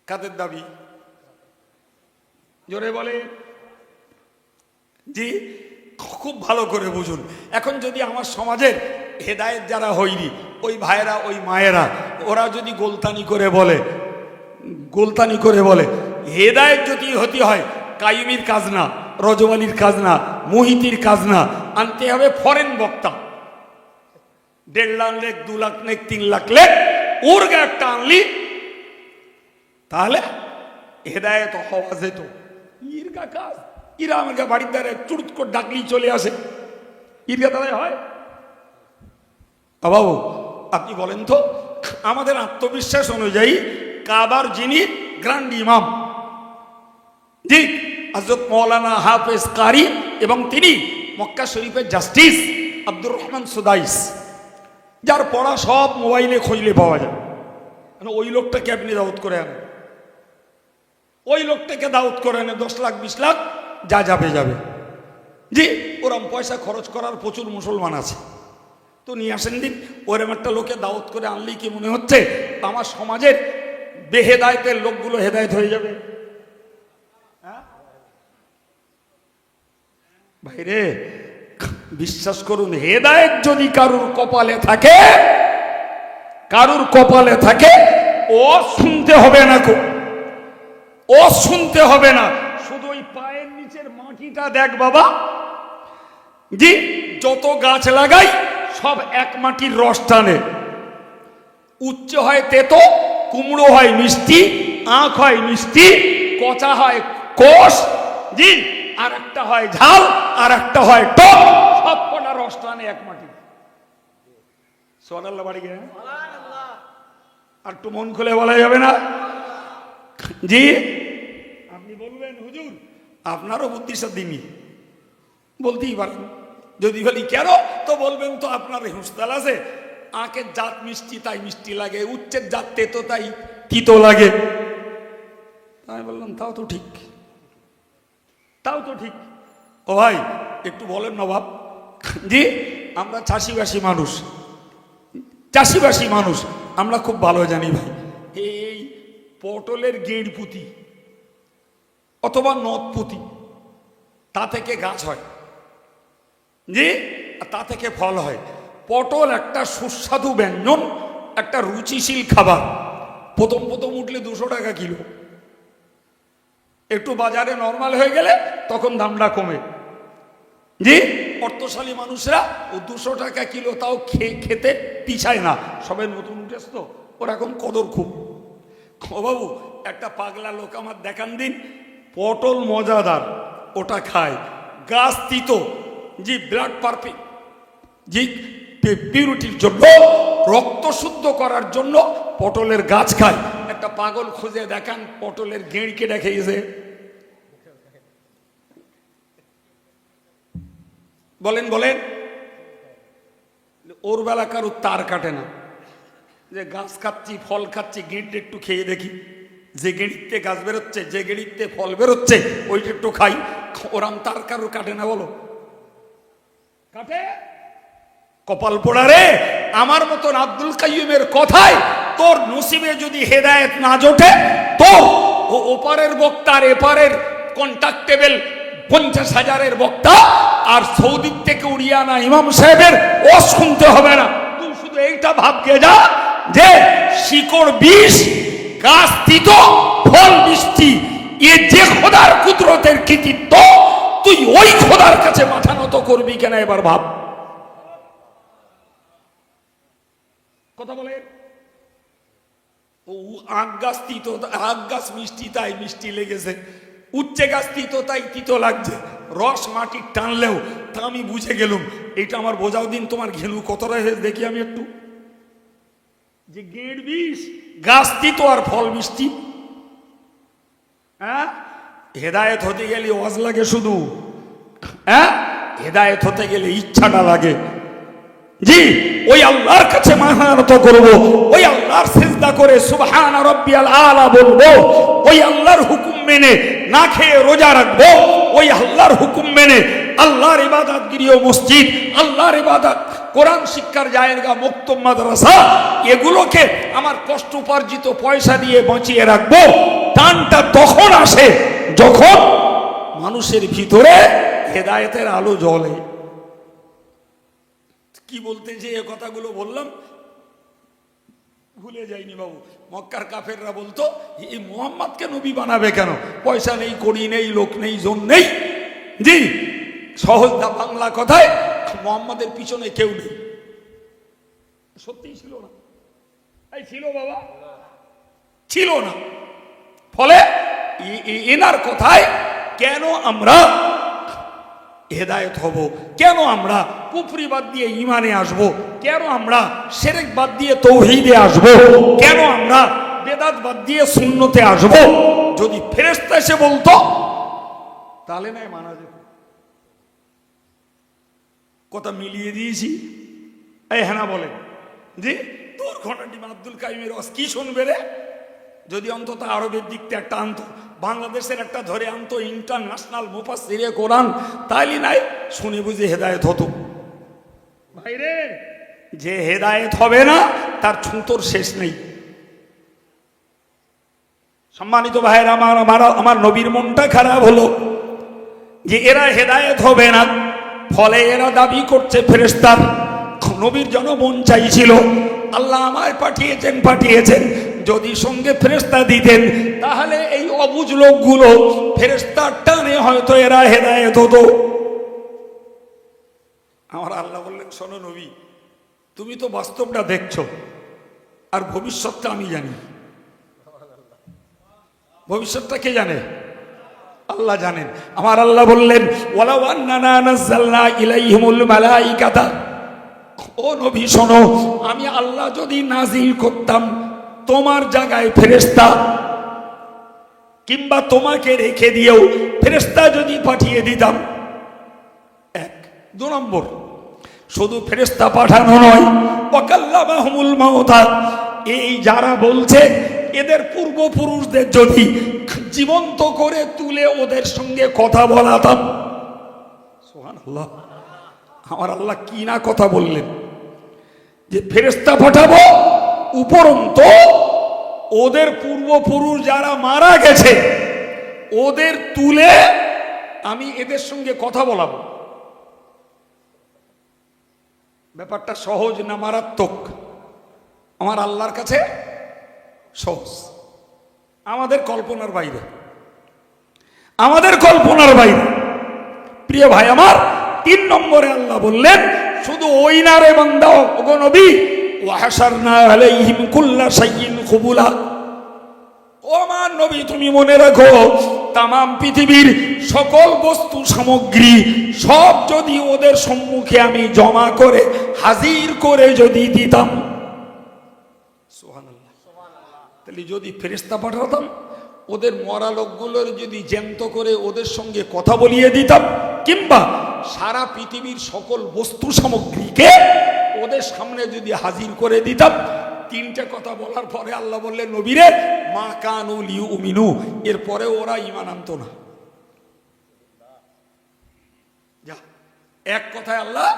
কাদের দাবি? জোরে বলে। জি, খুব ভালো করে বুঝুন। এখন যদি আমার সমাজের হেদায়েত যারা হয়নি, ওই ভাইয়েরা, ওই মায়েরা, ওরা যদি গোলতানি করে বলে হেদায়েত যদি হতে হয় কাইয়ুমির কাজ না, রজব আলীর কাজ না, মুহিতির কাজ না, আনতে হবে ফরেন বক্তা। 1.5 লাখ লেখ, 2 লাখ লেখ, 3 লাখ লেখ, ওর একটা আনলি তাহলে হেদায়েত হওয়া যেত। ইরগা কাজ, ইরা আমাকে বাড়ির দ্বারে চুরুত করে ডাকলেই চলে আসে, ইরগা দ্বারাই হয়? বাবু আপনি বলেন তো, আমাদের আত্মবিশ্বাস অনুযায়ী কাবার যিনি গ্র্যান্ড ইমাম, জি হযরত মাওলানা হাফেজ কারি, এবং তিনি মক্কা শরীফের জাস্টিস আব্দুর রহমান সুদাইস, যার পড়া সব মোবাইলে খুঁজলে পাওয়া যায়। ওই লোকটাকে আপনি দাউদ করে আনেন, ওই লোকটাকে দাউদ করে আনে, 10 লাখ 20 লাখ যা যাবে যাবে। জি, ওরম পয়সা খরচ করার প্রচুর মুসলমান আছে, তো নিয়ে আসেন দিন। ওরম একটা লোকে দাউদ করে আনলেই কি মনে হচ্ছে আমার সমাজের বেহেদায়েতের লোকগুলো হেদায়েত হয়ে যাবে? ভাইরে বিশ্বাস করুন, হেদায়েত যদি কারুর কপালে থাকে, ও শুনতে হবে না, ও শুনতে হবে না, শুধু ওই পায়ের নিচের মাটিটা দেখ বাবা। জি, যত গাছ লাগাই সব এক মাটির রস টানে, উচ্চ হয় তেতো, কুমড়ো হয় মিষ্টি, আখ হয় মিষ্টি, কচা হয় কোষ, জি আর একটা হয় ঝাল, আর একটা হয় টক, সব কটা রস টানে এক মাটি। সুবহানাল্লাহ বাড়ি গিয়ে আর একটু মন খুলে বলা যাবে না? জি, আপনি বলবেন হুজুর আপনারও বুদ্ধি দিনই বলতেই পারেন। যদি বলি কেন, তো বলবেন তো আপনার হুঁসতাল আছে, আখের জাত মিষ্টি তাই মিষ্টি লাগে, উচ্চের জাত তেতো তাই তিতো লাগে। আমি বললাম তাও তো ঠিক। ও ভাই একটু বলেন নবাব। জি, আমরা চাষিবাসী মানুষ, আমরা খুব ভালো জানি ভাই, এই পটলের গেঁড় পুঁতি অথবা নদ পুঁতি, তা থেকে গাছ হয়, জি তা থেকে ফল হয়। পটল একটা সুস্বাদু ব্যঞ্জন, একটা রুচিশীল খাবার। প্রথম উঠলে 200 টাকা কিলো, একটু বাজারে নরমাল হয়ে গেলে তখন দামটা কমে। জি, অর্থশালী মানুষরা ও 200 টাকা কিলো তাও খেতে পিছায় না, সবাই নতুন উঠেছ তো, ওর এখন কদর খুব। ও বাবু একটা পাগলা লোক আমার দেখান দিন, পটল মজাদার, ওটা খায়, গাছ তিতো, জি ব্লাড পারফেক্ট, জি পিউরিটির জন্য, রক্ত শুদ্ধ করার জন্য পটলের গাছ খায়। একটা পাগল খুঁজে দেখান পটলের গেঁড়কে দেখিয়েছে, বলেন ওর বেলা কারুর তার কাটে না, যে গাছ খাচ্ছি ফল খাচ্ছি, গেঁড়টা একটু খেয়ে দেখি, যে গেঁড়িতে গাছ বেরোচ্ছে, যে গেঁড়িতে ফল বেরোচ্ছে ওইটা একটু খাই। ওরাম তার কারুর কাটে না, বলো কাটে? কপাল পোড়া রে, আমার মতন আব্দুল কাইয়ুমের কথায় তোর নসিবে যদি হেদায়েত না জোটে, তো ওপারের বক্তার এপারের কন্ট্রাক্টেবল 50,000-এর বক্তা আর সৌদি থেকে উড়িয়ে আনা ইমাম সাহেবের ও শুনতে হবে না। তুই শুধু এইটা ভাবকে যা যে শিকড় বিষ, গাছ তিতো, ফল মিষ্টি, এ যে খোদার কুদরতের কৃতিত্ব, তুই ওই খোদার কাছে মাথা নত করবি কেন? এবার ভাব। কথা বলে ও আখ গাছ তিতো, আখ গাছ মিষ্টি তাই মিষ্টি লেগেছে, উচ্চে গাছ তিতো তাই তিতো লাগছে, রস মাটি টানলেও তা আমি বুঝে গেলুম। এটা আমার বোঝাও দিন, তোমার ঘেলু কতটা দেখি আমি একটু, যে গেঁড় বিষ, গাছ তিতো আর ফল মিষ্টি। হ্যাঁ, হেদায়েত হতে গেলে ওয়াজ লাগে শুধু? হ্যাঁ, হেদায়েত হতে গেলে ইচ্ছাটা লাগে। জি, ওই আল্লাহর কাছে মাথা নত করব, ওই আল্লাহর সিজদা করে সুবহান রাব্বিয়াল আলা বলবো, ওই আল্লাহর হুকুম মেনে না খেয়ে রোজা রাখবো, ওই আল্লাহর হুকুম মেনে আল্লাহর ইবাদত গৃহ মসজিদ, আল্লাহর ইবাদত কোরআন শিক্ষার জায়গা, মক্তব, মাদ্রাসা, এগুলোকে আমার কষ্ট উপার্জিত পয়সা দিয়ে বাঁচিয়ে রাখবো। টানটা তখন আসে যখন মানুষের ভিতরে হেদায়েতের আলো জ্বলে। কি বলতে যে এ কথাগুলো বললাম ভুলে যাইনি বাবু। মক্কার কাফেররা বলতো এই মুহাম্মদকে নবী বানাবে কেন? পয়সা নেই, কড়ি নেই, লোক নেই, জন নেই। জি, সহজ বাংলা কথায় মুহাম্মদের পিছনে কেউ নেই। সত্যিই ছিল না? এই ছিল বাবা, ছিল না। ফলে এনার কথায় কেন আমরা হেদায়েত হব, কেন আমরা কুফরি বাদ দিয়ে ইমানে আসব, কেন আমরা শিরক বাদ দিয়ে তৌহিদে আসব, কেন আমরা বেদাত বাদ দিয়ে সুন্নতে আসব? যদি ফেরেশতা এসে বলতো তাহলে নাই মানা যেত। কথা মিলিয়ে দিয়েছি। এই হ্যাঁ বলেন জি, তোর ঘটনাটি আব্দুল কাইমের ওয়াজ কি শুনবে রে? যদি অন্তত আরবের দিকটা একটা আনতো, বাংলাদেশের একটা ধরে আনতো, ইন্টারন্যাশনাল মুফাসসিরে কোরআন, তাইলে নাই শুনে বুঝে হেদায়েত হতো। ভাইরে, যে হেদায়েত হবে না তার ছুঁতোর শেষ নেই। সম্মানিত ভাইরা আমার, আমার নবীর মনটা খারাপ হলো যে এরা হেদায়েত হবে না, ফলে এরা দাবি করছে ফেরেশতা। নবীর যেন মন চাইছিল আল্লাহ আমায় পাঠিয়েছেন, যদি সঙ্গে ফেরেশতা দিতেন তাহলে এই অবুঝ লোকগুলো ফেরেশতার টানে হয়তো এরা হেদায়েত হতো। আমার আল্লাহ বললেন, শোনো নবী, তুমি তো বাস্তবটা দেখছো, আর ভবিষ্যৎটা আমি জানি। ভবিষ্যৎটা কে জানে? আল্লাহ জানেন। আমার আল্লাহ বললেন, ওয়ালাউ আন্নানা নাযালনা ইলাইহিমুল মালাইকাতা, ও নবী শোনো, আমি আল্লাহ যদি নাজিল করতাম তোমার জায়গায় ফেরেশতা, কিংবা তোমাকে রেখে দিয়েও ফেরেশতা যদি পাঠিয়ে দিতাম, এক। দু নম্বর, শুধু ফেরেশতা পাঠানো নয়, ওয়াকাল্লামাহুমুল মাউতা, এই যারা বলছে এদের পূর্বপুরুষদের যদি জীবন্ত করে তুলে ওদের সঙ্গে কথা বলাতাম। সুবহানাল্লাহ, আমার আল্লাহ কি না কথা বললেন, যে ফেরেশতা পাঠাবো, উপরন্তু ওদের পূর্বপুরুষ যারা মারা গেছে ওদের তুলে আমি এদের সঙ্গে কথা বলাবো। ব্যাপারটা সহজ না মারাত্মক? আমার আল্লাহর কাছে সহজ, আমাদের কল্পনার বাইরে, আমাদের কল্পনার বাইরে। প্রিয় ভাই আমার, 3 নম্বরে আল্লাহ বললেন, শুধু ওই না রে বান্দা, ওগো নবী, ওয়াহাশারনা আলাইহিম কুল্লা শাইইন কুবুলা, ও আমার নবী তুমি মনে রাখো, তাম পৃথিবীর সকল বস্তু সামগ্রী সব যদি ওদের সম্মুখে আমি জমা করে হাজির করে যদি দিতাম, সুবহানাল্লাহ, তাহলে যদি ফেরেশতা পাঠাতাম, ওদের মরা লোকগুলোর যদি জ্যান্ত করে ওদের সঙ্গে কথা বলিয়ে দিতাম, কিংবা সারা পৃথিবীর সকল বস্তু সামগ্রীকে ওদের সামনে যদি হাজির করে দিতাম, 3টে কথা বলার পরে আল্লাহ বললেন, নবীরে মা কানু লিউমিনু, এরপরে ওরা ঈমান আনতো না। যা, এক কথায় আল্লাহ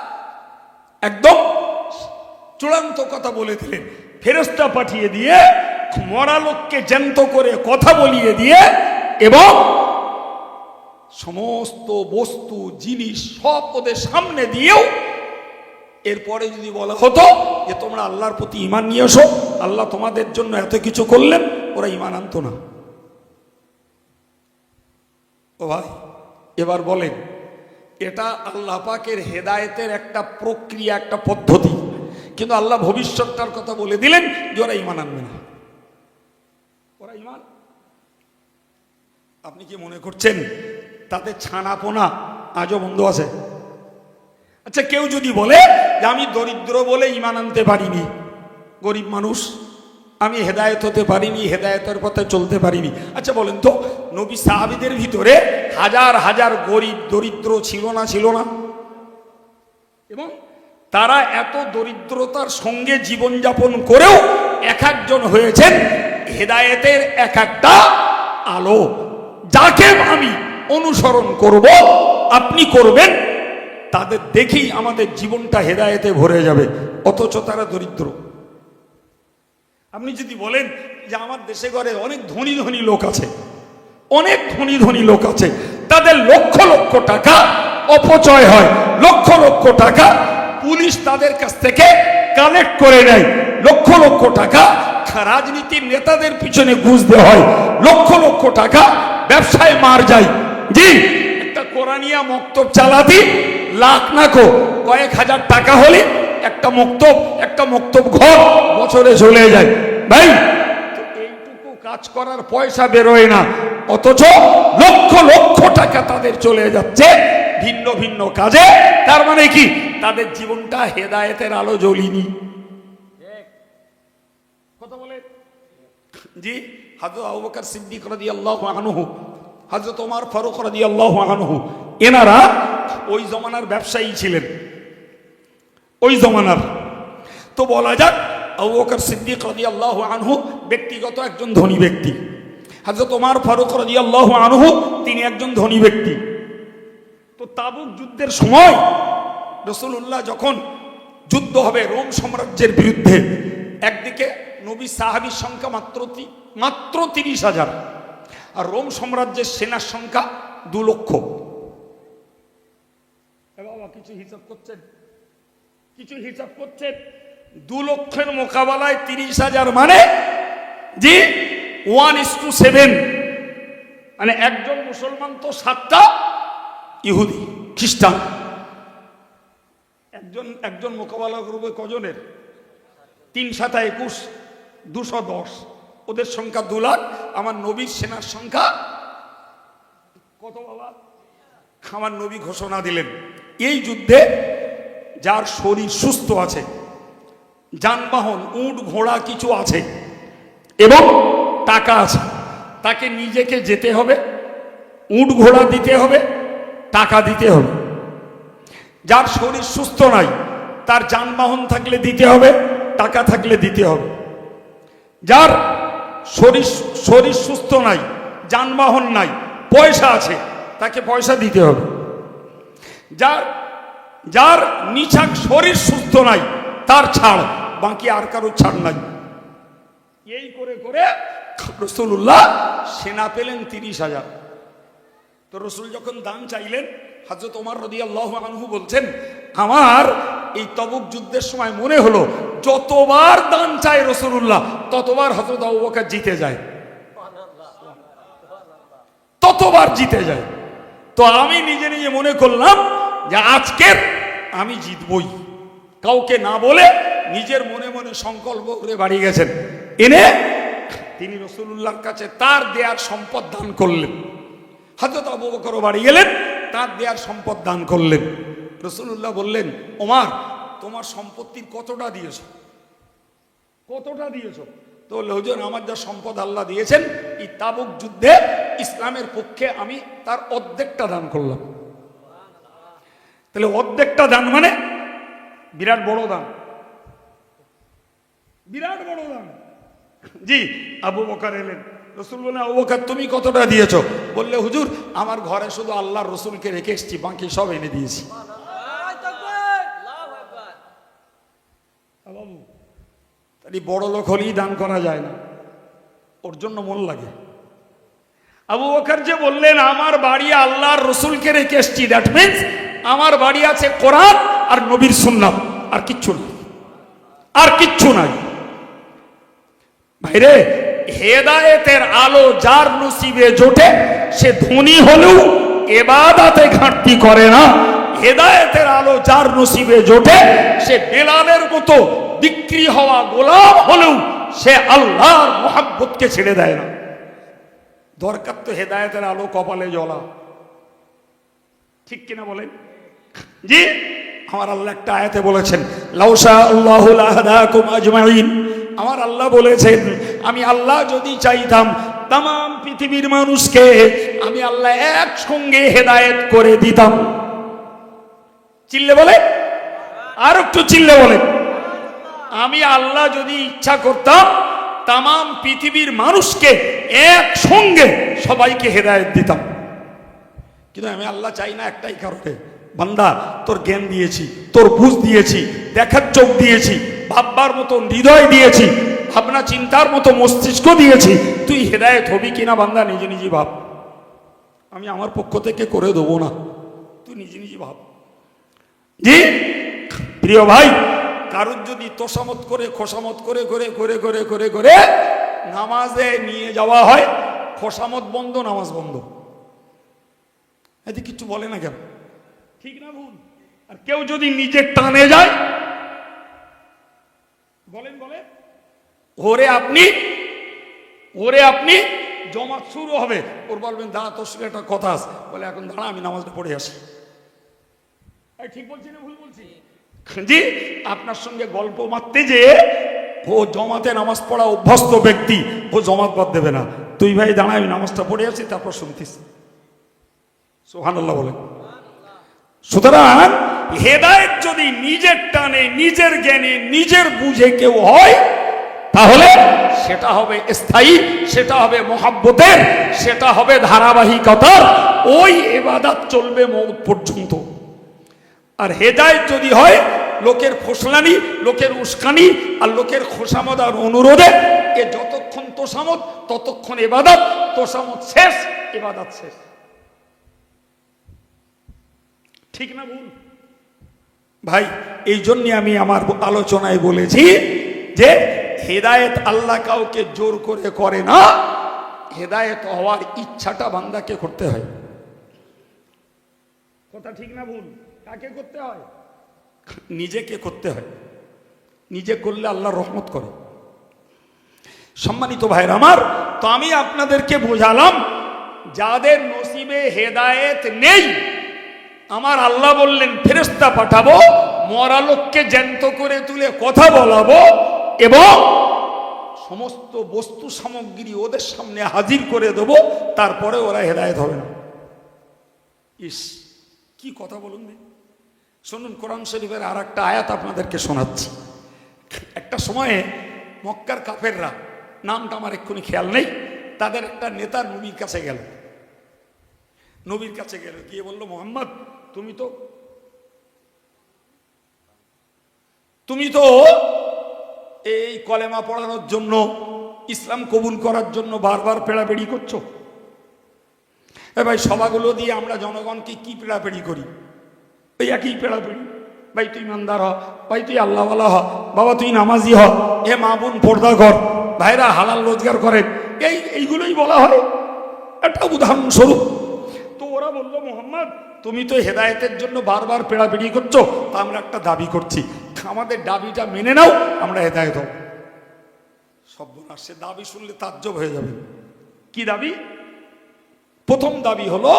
একদম চূড়ান্ত কথা বলে দিলেন। ফেরেশতা পাঠিয়ে দিয়ে মরা লোককে জ্যান্ত করে কথা বলিয়ে দিয়ে এবং সমস্ত বস্তু জিনিস সব ওদের সামনে দিয়েও এরপরে যদি বলা হতো যে তোমরা আল্লাহর প্রতি ঈমান নিয়ে এসো, আল্লাহ তোমাদের জন্য এত কিছু করলেন, ওরা ঈমান আনতো না। ও ভাই, এবার বলেন, এটা আল্লাহ পাকের হেদায়েতের একটা প্রক্রিয়া, একটা পদ্ধতি, কিন্তু আল্লাহ ভবিষ্যৎটার কথা বলে দিলেন যে ওরা ঈমান আনবে না। ওরা ঈমান, আপনি কি মনে করছেন তাদের ছানাপোনা আজও বন্ধ আছে? আচ্ছা, কেউ যদি বলে যে আমি দরিদ্র বলে ঈমান আনতে পারিনি, গরিব মানুষ, আমি হেদায়েত হতে পারিনি, হেদায়েতের পথে চলতে পারিনি, আচ্ছা বলেন তো, নবী সাহাবীদের ভিতরে হাজার হাজার গরিব দরিদ্র ছিল না? ছিল না? এবং তারা এত দরিদ্রতার সঙ্গে জীবনযাপন করেও এক একজন হয়েছেন হেদায়েতের এক একটা আলো, যাকে আমি অনুসরণ করব, আপনি করবেন, তাদের দেখেই আমাদের জীবনটা হেদায়েতে ভরে যাবে, অথচ তারা দরিদ্র। আপনি যদি বলেন যে আমার দেশে ঘরে অনেক ধনী ধনী লোক আছে, অনেক ধনী ধনী লোক আছে, তাদের লক্ষ লক্ষ টাকা অপচয় হয়, লক্ষ লক্ষ টাকা পুলিশ তাদের কাছ থেকে কালেক্ট করে নেয়, লক্ষ লক্ষ টাকা রাজনীতির নেতাদের পিছনে ঘুষ দেওয়া হয়, লক্ষ লক্ষ টাকা ব্যবসায় মার যায়। জি, একটা কোরআনিয়া মক্তব চালাতি লাখ না কয়েক হাজার টাকা হলে একটা মক্তব ঘর বছরে চলে যায়। ভাই, এইটুকু কাজ করার পয়সা বেরোয় না, অথচ লক্ষ লক্ষ টাকা তাদের চলে যাচ্ছে ভিন্ন ভিন্ন কাজে। তার মানে কি, তাদের জীবনটা হেদায়েতের আলো জ্বলিনি। কথা বলে জি, হযরত আবু বকর সিদ্দিক রাদিয়াল্লাহু আনহু, হযরত ওমর ফারুক রাদিয়াল্লাহু আনহু, এনারা ওই জমানার ব্যবসায়ী ছিলেন, ওই জমানার। তো বলা যাক আবু বকর সিদ্দিক রাদিয়াল্লাহু আনহু ব্যক্তিগত একজন ধনী ব্যক্তি, হযরত ওমর ফারুক রাদিয়াল্লাহু আনহু তিনি একজন ধনী ব্যক্তি। তো তাবুক যুদ্ধের সময় রাসূলুল্লাহ যখন যুদ্ধ হবে রোম সাম্রাজ্যের বিরুদ্ধে, একদিকে নবী সাহাবীর সংখ্যা মাত্র 30,000, আর রোম সাম্রাজ্যের সেনার সংখ্যা 2 লক্ষ। বাবা, কিছু হিসাব করছেন? 2 লক্ষের মোকাবেলায় 30,000 মানে জি 1:7, মানে একজন মুসলমান তো 7টা ইহুদি খ্রিস্টান। একজন মোকাবেলা করবে কজনের? 3 × 7 = 21, 210। ওদের সংখ্যা 2 লাখ, আমার নবীর সেনার সংখ্যা কত বাবা? আমার নবী ঘোষণা দিলেন, এই যুদ্ধে যার শরীর সুস্থ আছে, যানবাহন উট ঘোড়া কিছু আছে এবং টাকা আছে, তাকে নিজেকে যেতে হবে, উট ঘোড়া দিতে হবে, টাকা দিতে হবে। যার শরীর সুস্থ নাই, তার যানবাহন থাকলে দিতে হবে, টাকা থাকলে দিতে হবে। যার শরীর সুস্থ নাই, যানবাহন নাই, পয়সা আছে, তাকে পয়সা দিতে হবে। যার নিছক শরীর সুস্থ নাই, তার ছাড়, বাকি আর কারো ছাড় নাই। এই করে করে রাসূলুল্লাহ সেনা পেলেন 30,000। তো রাসূল যখন দান চাইলেন, হযরত ওমর রাদিয়াল্লাহু আনহু বলছেন, আমার এই তবুক যুদ্ধের সময় মনে হলো যতবার দান চায় রাসূলুল্লাহ, ততবার হযরত আবু বকর জিতে যায়, ততবার জিতে যায়। তো আমি নিজে নিজে মনে করলাম যে আজকের আমি জিতবই, কাউকে না বলে নিজের মনে মনে সংকল্প করে বাড়ি গেছেন। এনে তিনি রাসূলুল্লাহর কাছে তার দেয়ার সম্পদ দান করলেন। হযরত আবু বকর বাড়ি গেলেন, তার দেয়ার সম্পদ দান করলেন। রাসূলুল্লাহ বললেন, ওমর, তোমার সম্পত্তির কতটা দিয়েছো? কতটা দিয়েছো? তো হুজুর, আমার যা সম্পদ আল্লাহ দিয়েছেন, এই তাবুক যুদ্ধে ইসলামের পক্ষে আমি তার অর্ধেকটা দান করলাম। তাহলে অর্ধেকটা দান মানে বিরাট বড় দান, বিরাট বড় দান। জি, আবু বকর এলেন, রাসূল বললেন, আবু বকর তুমি কতটা দিয়েছো? বললে, হুজুর, আমার ঘরে শুধু আল্লাহর রাসূলকে রেখে এসেছি, বাকি সব এনে দিয়েছি। বাবু, তাই বড় লোক হলেই দান করা যায় না, ওর জন্য মন লাগে। আবু বকর যে বললেন আমার বাড়ি আল্লাহর রসুলকে রেখে এসছি, দ্যাট মিনস আমার বাড়ি আছে কোরআন আর নবীর সুন্নাত, আর কিচ্ছু নাই, আর কিচ্ছু নাই। ভাইরে, হেদায়েতের আলো যার নসিবে জোটে সে ধনী হলেও ইবাদতে ঘাটতি করে না। হেদায়েতের আলো যার নসিবে জোটে সে বেলালের মতো বিক্রি হওয়া গোলাম হলেও সে আল্লাহর মুহাব্বতকে ছেড়ে দেয় না। দরকার তো হেদায়েতের আলো কপালে জ্বলা, ঠিক কিনা বলেন? জি, আমার আল্লাহ একটা আয়াতে বলেছেন, লাউশা আল্লাহু লাহাদাকুম আজমাইন। আমার আল্লাহ বলেছেন আমি আল্লাহ যদি চাইতাম তাম পৃথিবীর মানুষকে আমি আল্লাহ একসঙ্গে হেদায়েত করে দিতাম। চিল্লে বলে, আর একটু চিল্লে বলে, আমি আল্লাহ যদি ইচ্ছা করতাম তাম পৃথিবীর মানুষকে একসঙ্গে সবাইকে হেদায়েত দিতাম। কিন্তু আমি আল্লাহ চাই না একটাই কারণে, বান্দা তোর জ্ঞান দিয়েছি, তোর বুঝ দিয়েছি, দেখার চোখ দিয়েছি, ভাববার মতো হৃদয় দিয়েছি, ভাবনা চিন্তার মতো মস্তিষ্ক দিয়েছি, তুই হেদায়েত হবি কিনা বান্দা নিজে নিজে ভাব। আমি আমার পক্ষ থেকে করে দেবো না, তুই নিজে নিজে ভাব। জি প্রিয় ভাই, কারুর যদি তোষামত করে খোসামত করে করে করে করে করে করে নামাজে নিয়ে যাওয়া হয়, খোসামত বন্ধ, নামাজ বন্ধ, এতে কিছু বলে না কেন? ঠিক না ভুল? আর কেউ যদি নিজে টানে যায়, বলেন বলেন, ওরে আপনি জমাত শুরু হবে, ওর বলবেন দাঁড়া তোর সঙ্গে একটা কথা আছে, বলে এখন দাঁড়া আমি নামাজটা পড়ে আসি। ঠিক বলছি না ভুল বলছি? জি, আপনার সঙ্গে গল্প মারতে যে ও জমাতে নামাজ পড়া অভ্যস্ত ব্যক্তি, ও জমাত বাদ দেবে না। তুই ভাই দাঁড়া আমি নামাজটা পড়ে আসি, তারপর শুনতিস। সুবহানাল্লাহ বলে। সুতরাং হেদায়েত যদি নিজের টানে, নিজের জ্ঞানে, নিজের বুঝে কেউ হয়, তাহলে সেটা হবে স্থায়ী, সেটা হবে মহাব্বতের, সেটা হবে ধারাবাহিকতার, ওই ইবাদত চলবে মওত পর্যন্ত। আর হেদায়েত যদি হয় লোকের ফসলানি, লোকের উস্কানি আর লোকের খোসামত আর অনুরোধে, এ যতক্ষণ তোষামত ততক্ষণ ইবাদত, তোষামত শেষ ইবাদত শেষ। ঠিক না ভুল? ভাই এই জন্য আমি আমার আলোচনায় বলেছি যে হেদায়েত আল্লাহ কাউকে জোর করে করে না, হেদায়েত হওয়ার ইচ্ছাটা বান্দাকে করতে হয়। কথা ঠিক না ভুল? কাকে করতে হয়? নিজেকে করতে হয়। নিজে করলে আল্লাহ রহমত করে। সম্মানিত ভাইরা আমার, তো আমি আপনাদেরকে বোঝালাম যাদের নসিবে হেদায়েত নেই, আমার আল্লাহ বললেন ফেরেশতা পাঠাবো, মরা লোককে জ্যান্ত করে তুলে কথা বলাবো এবং সমস্ত বস্তু সামগ্রী ওদের সামনে হাজির করে দেবো, তারপরে ওরা হেদায়েত হবে না। ইস, কি কথা বলুন। শুনুন, কোরআন শরীফের আর একটা আয়াত আপনাদেরকে শোনাচ্ছি। একটা সময়ে মক্কার কাফেররা, নামটা আমার এক্ষুনি খেয়াল নেই, তাদের একটা নেতা নবীর কাছে গেল। নবীর কাছে গেল, গিয়ে বলল মোহাম্মদ তুমি তো এই কলেমা পড়ানোর জন্য, ইসলাম কবুল করার জন্য বারবার পেড়াপেড়ি করছো। ভাই সভাগুলো দিয়ে আমরা জনগণকে কি পেড়াপেড়ি করি? ওই একই পেড়াপেড়ি, ভাই তুই ইমানদার হ, ভাই তুই আল্লাহওয়ালা হ, বাবা তুই নামাজি হ, এ মা বোন পর্দা কর, ভাইরা হালাল রোজগার করেন, এইগুলোই বলা হয় একটা উদাহরণস্বরূপ। তো ওরা বললো মোহাম্মদ তুমি তো হেদায়েতের জন্য বারবার পেড়াপেড়ি করছো, তা আমরা একটা দাবি করছি, আমাদের দাবিটা মেনে নাও, আমরা হেদায়েত হব। সর্বনাশ, সে দাবি শুনলে তাজ্জব হয়ে যাবে। কি দাবি? প্রথম দাবি হলো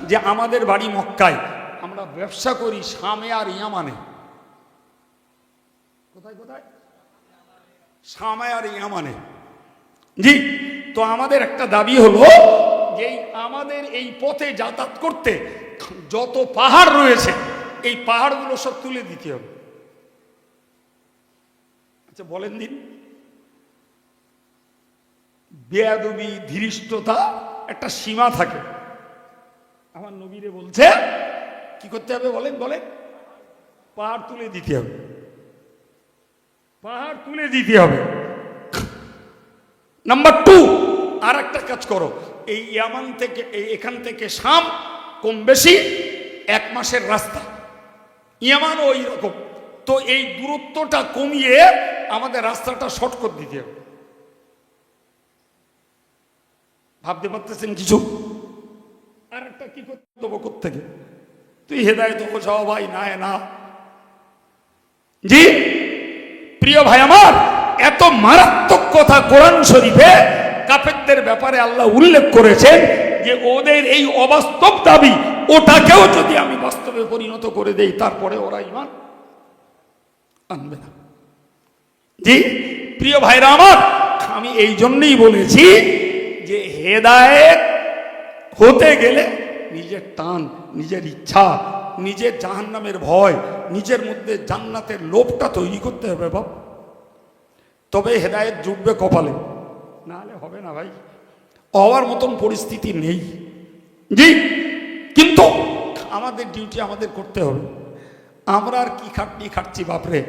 যে আমাদের বাড়ি মক্কায়, আমরা ব্যবসা করি শামে আর ইয়ামানে। কোথায় কোথায়? শামে আর ইয়ামানে। জি, তো আমাদের একটা দাবি হলো যে আমাদের এই পথে যাতায়াত করতে যত পাহাড় রয়েছে, এই পাহাড়গুলো সব তুলে দিতে হবে। আচ্ছা বলেন দিন, বেয়াদবি, ধৃষ্টতা একটা সীমা থাকে। আমার নবীরে বলছে কি করতে হবে? বলেন বলেন, পাহাড় তুলে দিতে হবে, পাহাড় তুলে দিতে হবে। নাম্বার 2, আর একটা কাজ করো, এই ইয়ামান থেকে এখান থেকে শাম কম বেশি 1 মাসের রাস্তা, ইয়ামানও ওই রকম। তো এই দূরত্বটা কমিয়ে আমাদের রাস্তাটা শর্ট করে দিতে হবে। ভাবতে পারতেছেন কিছু? আর একটা কি করতে দেবো কোত্থেকে? তুই হেদায়েত বোঝাও ভাই, না না। জি প্রিয় ভাই আমার, এত মারাত্মক কথা কোরআন শরীফে কাফেরদের ব্যাপারে আল্লাহ উল্লেখ করেছেন যে ওদের এই অবাস্তব দাবি, ওটাকেও যদি আমি বাস্তবে পরিণত করে দেই তারপরে ওরা ঈমান আনবে না। জি প্রিয় ভাইরা আমার, আমি এই জন্যই বলেছি যে হেদায়েত হতে গেলে নিজের টান, নিজের ইচ্ছা, নিজের জাহান্নামের ভয়, নিজের মধ্যে জান্নাতের লোভটা তৈরি করতে হবে বাপ, তবে হেদায়েত জুটবে কপালে, না হলে হবে না ভাই। হওয়ার মতন পরিস্থিতি নেই। জি কিন্তু আমাদের ডিউটি আমাদের করতে হবে। আমরা আর কি খাটনি খাটছি বাপরে,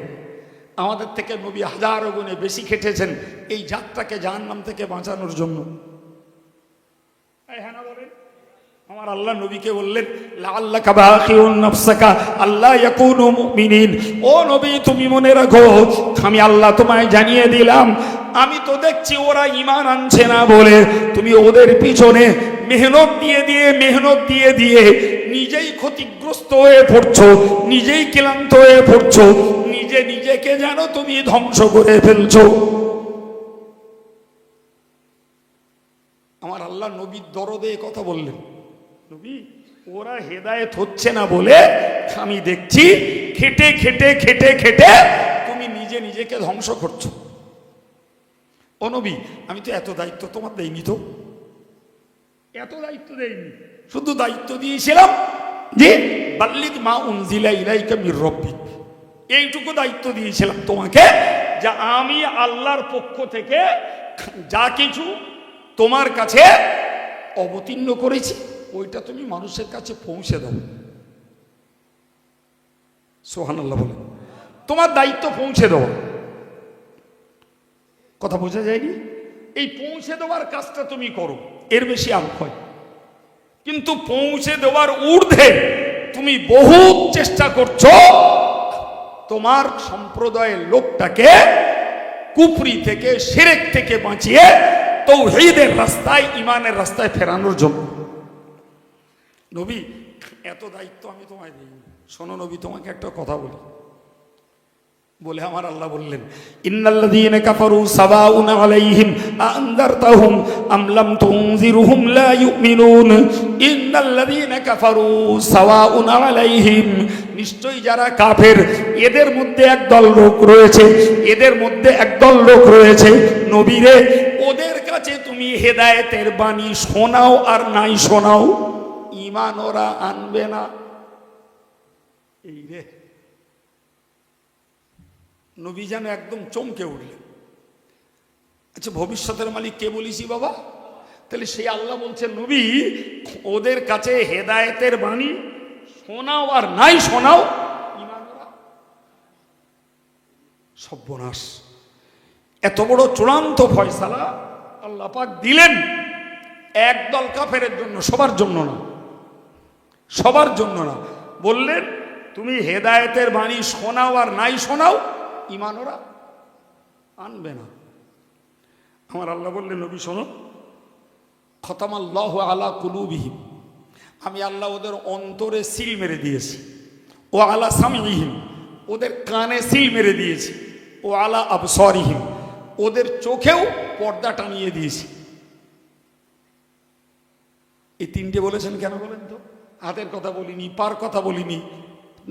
আমাদের থেকে নবী হাজারো গুণে বেশি খেটেছেন এই জাতটাকে জাহান্নাম থেকে বাঁচানোর জন্য। হ্যাঁ না বলেন? আমার আল্লাহ নবীকে বললেন লাআল্লাকা বাখিউন নাফসাকা আল্লা ইয়াকুনু মুমিনিন, ও নবী তুমি মনে রাখো আমি আল্লাহ তোমায় জানিয়ে দিলাম, আমি তো দেখছি ওরা ঈমান আনছে না বলে তুমি ওদের পিছনে মেহনত দিয়ে দিয়ে নিজেই ক্ষতিগ্রস্ত হয়ে পড়ছো, নিজেই ক্লান্ত হয়ে পড়ছো, নিজেকে যেন তুমি ধ্বংস করে ফেলছো। আমার আল্লাহ নবীর দরদে কথা বললেন, নবী ওরা হেদায়েত হচ্ছে না বলে আমি দেখছি খেটে খেটে খেটে খেটে তুমি নিজেকে ধ্বংস করছো। ও নবী আমি তো এত দায়িত্ব তোমার দেইনি, তো এত দায়িত্ব দেইনি, শুধু দায়িত্ব দিয়েছিলাম যে বাল্লিগ মা উনজিলা ইলাইকা মির রাব্বিক, এইটুকু দায়িত্ব দিয়েছিলাম তোমাকে, যা আমি আল্লাহর পক্ষ থেকে যা কিছু তোমার কাছে অবতীর্ণ করেছি ওইটা তুমি মানুষের কাছে পৌঁছে দাও। সুবহানাল্লাহ বলে, তোমার দায়িত্ব পৌঁছে দাও। কথা বোঝা যায়নি? এই পৌঁছে দেওয়ার কাজটা তুমি করো, এর বেশি আম হয়। কিন্তু পৌঁছে দেওয়ার ঊর্ধ্বে তুমি বহু চেষ্টা করছো তোমার সম্প্রদায়ের লোকটাকে কুফরি থেকে, শিরক থেকে বাঁচিয়ে তাওহীদের রাস্তায়, ঈমানের রাস্তায় ফেরানোর জন্য। নবী এত দায়িত্ব আমি তোমায় দিই। শোনো নবী, তোমাকে একটা কথা বলি, বলে আমার আল্লাহ বললেন ইন্নাল্লাযীনা কাফারু সাওয়াউন আলাইহিম আনযারতাহুম আম লাম তুনযিরহুম লা ইউমিনুন। ইন্নাল্লাযীনা কাফারু সাওয়াউন আলাইহিম, নিশ্চয়ই যারা কাফের এদের মধ্যে একদল লোক রয়েছে, নবীরে ওদের কাছে তুমি হেদায়েতের বাণী শোনাও আর নাই শোনাও, ঈমান ওরা আনবে না। এই রে নবী যেন একদম চমকে উঠলেন। আচ্ছা ভবিষ্যতের মালিক কে বলিসি বাবা? তাহলে সেই আল্লাহ বলছেন নবী ওদের কাছে হেদায়েতের বাণী শোনাও আর নাই শোনাও, ঈমান ওরা। সর্বনাশ! এত বড় চূড়ান্ত ফয়সালা আল্লাহ পাক দিলেন একদল কাফেরের জন্য, সবার জন্য না, সবার জন্য না। বললেন তুমি হেদায়েতের বাণী শোনাও আর নাই শোনাও, ঈমান ওরা আনবে না। আমার আল্লাহ বললেন নবী শোনো, খতামাল্লাহু আলা কুলুবিহিম, আমি আল্লাহ ওদের অন্তরে সিল মেরে দিয়েছি, ও আলা সামিহিম, ওদের কানে সিল মেরে দিয়েছি, ও আলা আবসারিহিম, ওদের চোখেও পর্দা টানিয়ে দিয়েছি। এই তিনটে বলেছেন কেন বলেন তো? হাতের কথা বলিনি, পার কথা বলিনি,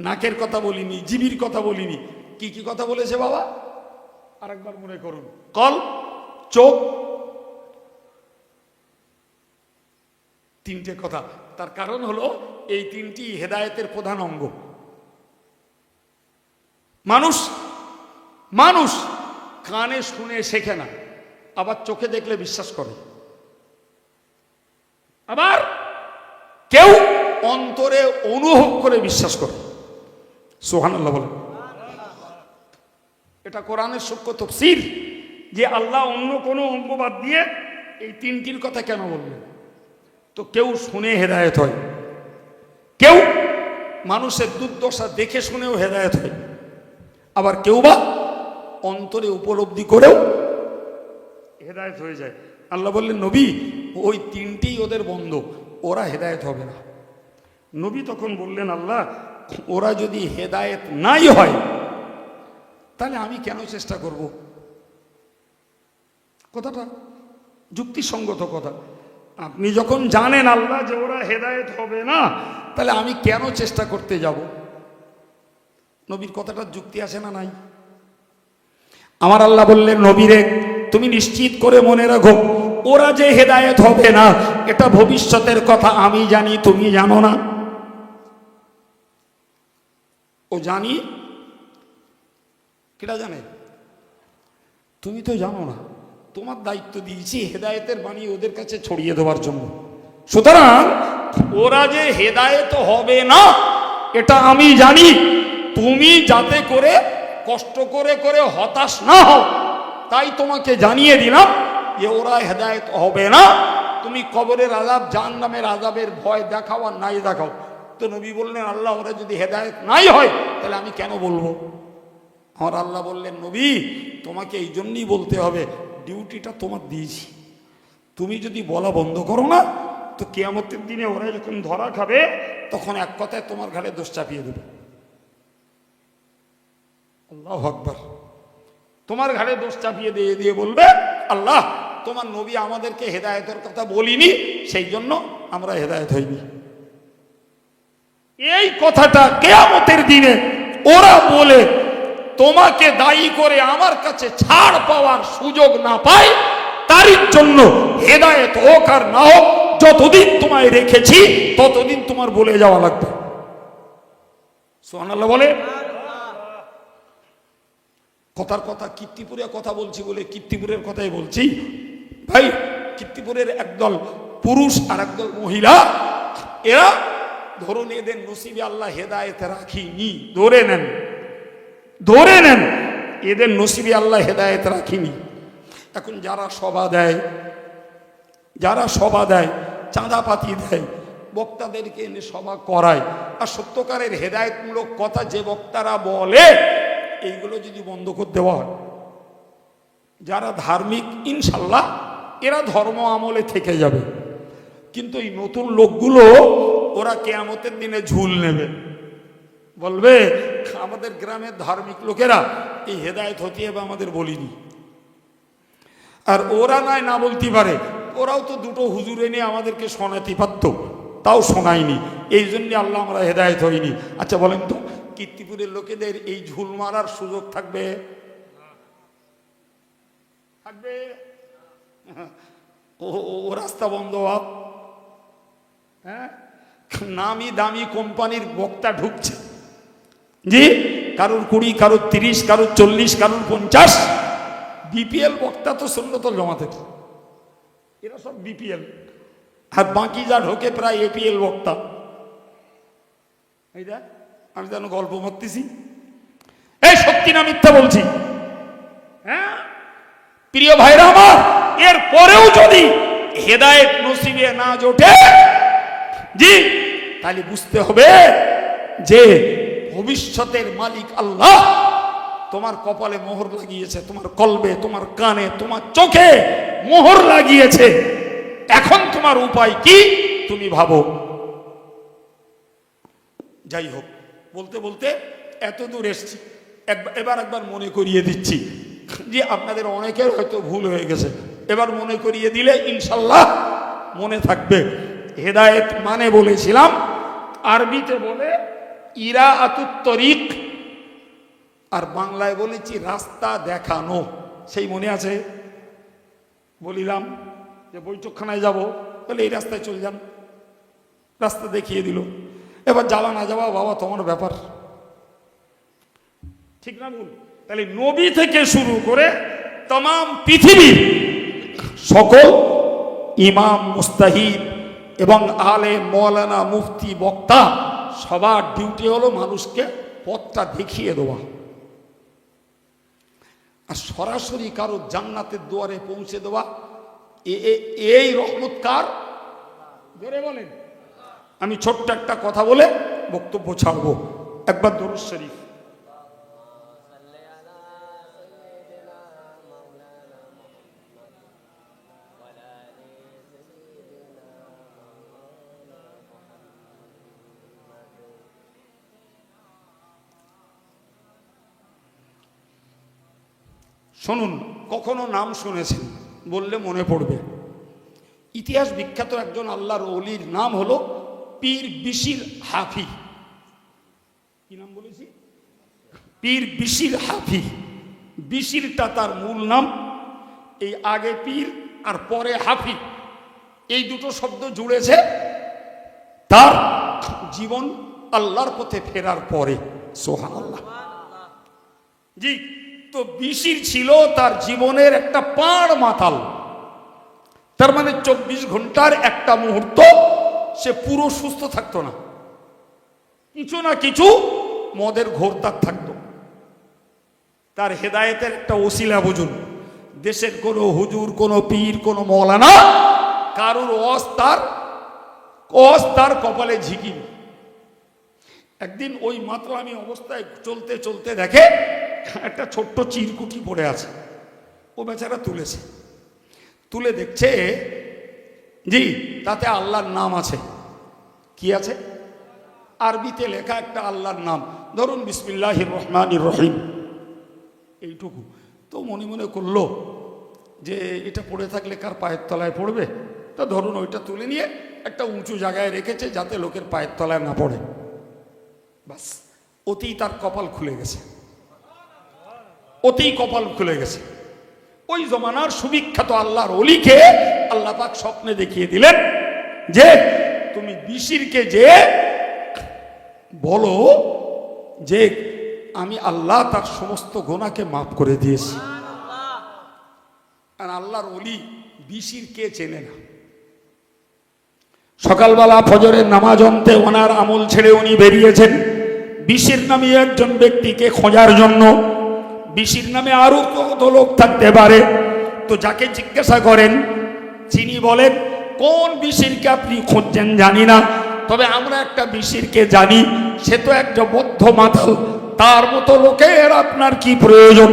নাকের কথা বলিনি, জিবির কথা বলিনি, কি কি কথা বলেছে বাবা? আরেকবার মনে করুন, কলব, চোখ, তিনটে কথা। তার কারণ হলো এই তিনটি হেদায়েতের প্রধান অঙ্গ। মানুষ কানে শুনে শেখে না, আবার চোখে দেখলে বিশ্বাস করে, আবার কেউ অন্তরে অনুভব করে বিশ্বাস করে। সুবহানাল্লাহ বলেন। এটা কোরআনের সূক্ষ্ম তাফসীর যে আল্লাহ অন্য কোনো অঙ্গ বাদ দিয়ে এই তিনটির কথা কেন বললেন। তো কেউ শুনে হেদায়েত হয়, কেউ মানুষের দুর্দশা দেখে শুনেও হেদায়েত হয়, আবার কেউ বা অন্তরে উপলব্ধি করেও হেদায়েত হয়ে যায়। আল্লাহ বললেন, নবী ওই তিনটেই ওদের বন্ধ, ওরা হেদায়েত হবে না। নবী তখন বললেন, আল্লাহ ওরা যদি হেদায়েত নাই হয় তাহলে আমি কেন চেষ্টা করব? কথাটা যুক্তিসঙ্গত কথা। আপনি যখন জানেন আল্লাহ যে ওরা হেদায়েত হবে না, তাহলে আমি কেন চেষ্টা করতে যাব? নবীর কথাটা যুক্তি আছে না নাই? আমার আল্লাহ বললেন, নবীরে তুমি নিশ্চিত করে মনে রাখো, ওরা যে হেদায়েত হবে না এটা ভবিষ্যতের কথা আমি জানি, তুমি জানো না। ও জানি, কেটা জানে? তুমি তো জানো না। তোমার দায়িত্ব দিয়েছি হেদায়েতের বাণী ওদের কাছে ছড়িয়ে দেওয়ার জন্য। সুতরাং ওরা যে হেদায়েত হবে না এটা আমি জানি, তুমি যাতে করে কষ্ট করে করে হতাশ না হও তাই তোমাকে জানিয়ে দিলাম যে ওরা হেদায়েত হবে না। তুমি কবরের আযাব, জাহান্নামের আযাবের ভয় দেখাও আর নাই দেখাও। তো নবী বললেন, আল্লাহ ওরা যদি হেদায়েত নাই হয় তাহলে আমি কেন বলবো? আমার আল্লাহ বললেন, নবী তোমাকে এই জন্যই বলতে হবে, ডিউটিটা তোমার দিয়েছি। তুমি যদি বলা বন্ধ করো না তো কিয়ামতের দিনে ওরা যখন ধরা খাবে তখন এক কথায় তোমার ঘাড়ে দোষ চাপিয়ে দেবে। আল্লাহু আকবার। তোমার ঘাড়ে দোষ চাপিয়ে দিয়ে দিয়ে বলবে, আল্লাহ তোমার নবী আমাদেরকে হেদায়েতের কথা বলিনি, সেই জন্য আমরা হেদায়েত হইনি। এই কথাটা কিয়ামতের দিনে ওরা বলে তোমাকে দায়ী করে আমার কাছে ছাড় পাওয়ার সুযোগ না পায়, তারই জন্য হেদায়েত হোক আর না হোক, যতদিন তোমায় রেখেছি ততদিন তোমার বলে যাওয়া লাগবে। সুবহানাল্লাহ বলে। কথার কথা কীর্তিপুরে কথা বলছি বলে কীর্তিপুরের কথাই বলছি। ভাই, কীর্তিপুরের একদল পুরুষ আর একদল মহিলা, এরা ধরুন এদের নসিবে আল্লাহ হেদায়েত রাখিনি, ধরে নেন, ধরে নেন এদের নসিবে আল্লাহ হেদায়েত রাখিনি। এখন যারা সভা দেয়, যারা সভা দেয়, চাঁদাপাতি দেয়, বক্তাদেরকে এনে সভা করায়, আর সত্যকারের হেদায়েতমূলক কথা যে বক্তারা বলে এইগুলো যদি বন্ধ করে দেওয়া হয়, যারা ধার্মিক ইনশাল্লাহ এরা ধর্ম আমলে থেকে যাবে। কিন্তু এই নতুন লোকগুলো ওরা কিয়ামতের দিনে ঝুল নেবে, বলবে আমাদের গ্রামের ধার্মিক লোকেরা এই হেদায়েত হতে হবে আমাদের বলিনি। আর ওরা নয় না বলতে পারে, ওরাও তো দুটো হুজুর এনে আমাদেরকে শোনাতে পারত, তাও শোনায়নি, এই জন্য আল্লাহ আমরা হেদায়েত হইনি। আচ্ছা বলেন তো, কীর্তিপুরের লোকেদের এই ঝুল মারার সুযোগ থাকবে? থাকবে? ও রাস্তা বন্ধ। হ্যাঁ, নামি দামি কোম্পানির বক্তা ঢুকছে, জি, কারুর 20, কারুর 30, কারুর 40, কারুর 50। বিপিএল বক্তা তো সুন্নতুল জামাতের, এরা সব বিপিএল, আর বাকি যা ঢোকে প্রায় এপিএল বক্তা। এই দেখ, আমি যেন গল্প করতেছি, এই সত্যি না মিথ্যা বলছি? হ্যাঁ প্রিয় ভাইরা আমার, এর পরেও যদি হেদায়েত নসিবে না জোটে, জি, তাহলে বুঝতে হবে যে ভবিষ্যতের মালিক আল্লাহ তোমার কপালে মোহর লাগিয়েছে, তোমার কলবে, তোমার কানে, তোমার চোখে মোহর লাগিয়েছে। এখন তোমার উপায় কি তুমি ভাবো। যাই হোক, বলতে বলতে এত দূর এসছি, এবার একবার মনে করিয়ে দিচ্ছি যে আপনাদের অনেকের হয়তো ভুল হয়ে গেছে, এবার মনে করিয়ে দিলে ইনশাল্লাহ মনে থাকবে। হেদায়েত মানে বলেছিলাম আরবিতে বলে ইরাআতুত তরিক, আর বাংলায় বলেছি রাস্তা দেখানো। সেই মনে আছে? বলিলাম যে বৈঠকখানায় যাব, বলে এই রাস্তায় চলে যান, রাস্তা দেখিয়ে দিল। এবার যাওয়া না যাওয়া বাবা তোমার ব্যাপার, ঠিক না ভুল? তাহলে নবী থেকে শুরু করে তাম পৃথিবীর সকল ইমাম, মুস্তাহিদ এবং আলে মৌলানা, মুফতি, বক্তা সবার ডিউটি হলো মানুষকে পথটা দেখিয়ে দেওয়া, আর সরাসরি কারো জান্নাতের দুয়ারে পৌঁছে দেওয়া। এই রহমত কার? জোরে বলেন। আমি ছোট্ট একটা কথা বলে বক্তব্য ছাড়বো। একবার দরুদ শরীফ। শুনুন, কখনো নাম শুনেছেন বললে মনে পড়বে। ইতিহাস বিখ্যাত একজন আল্লাহর ওলির নাম হলো পীর বিশির হাফি। কি নাম বলেছি? পীর বিশির হাফি। বিশিরটা তার মূল নাম। এই আগে পীর আর পরে হাফি, এই দুটো শব্দ জুড়েছে তার জীবন আল্লাহর পথে ফেরার পরে। সুবহানাল্লাহ। জি, তো বিশির ছিল তার জীবনের একটা পাড় মাতাল। তার মানে 24 ঘন্টার একটা মুহূর্ত সে পুরো সুস্থ থাকতো না, কিছু না কিছু মদের ঘোর তার থাকতো। তার হেদায়েতের একটা ওসিলা বুঝুন। দেশের কোনো হুজুর, কোনো পীর, কোনো মৌলানা কারুর তার কপালে ঝিকির। একদিন ওই মাতলামি অবস্থায় চলতে চলতে দেখে একটা ছোট্ট চিরকুটি পড়ে আছে। ও বেচারা তুলেছে, তুলে দেখছে জি তাতে আল্লাহর নাম আছে। কি আছে? আরবিতে লেখা একটা আল্লাহর নাম, ধরুন বিসমিল্লাহির রহমানির রহিম, এইটুকু। তো মনে মনে করলো যে এটা পড়ে থাকলে কার পায়ের তলায় পড়বে, তো ধরুন ওইটা তুলে নিয়ে একটা উঁচু জায়গায় রেখেছে যাতে লোকের পায়ের তলায় না পড়ে। বাস, অতি তার কপাল খুলে গেছে, অতি কপাল খুলে গেছে। ওই জমানার সুবিখ্যাত আল্লাহর ওলিকে আল্লাহ পাক স্বপ্নে দেখিয়ে দিলেন যে তুমি বিশিরকে যে বলো যে আমি আল্লাহ তার সমস্ত গুনাহকে মাফ করে দিয়েছি। আর আল্লাহর ওলি বিশিরকে চেনে না। সকালবেলা ফজরের নামাজ অন্তে ওনার আমল ছেড়ে উনি বেরিয়েছেন বিশির নামে একজন ব্যক্তিকে খোঁজার জন্য। বিশির নামে আরো কত লোক থাকতে পারে। তো যাকে জিজ্ঞাসা করেন তিনি বলেন, কোন বিশিরকে আপনি খুঁজছেন জানি না, তবে আমরা একটা বিশিরকে জানি, সে তো একটা বদ্ধ মাতাল। তার মতো লোকের আপনার কি প্রয়োজন?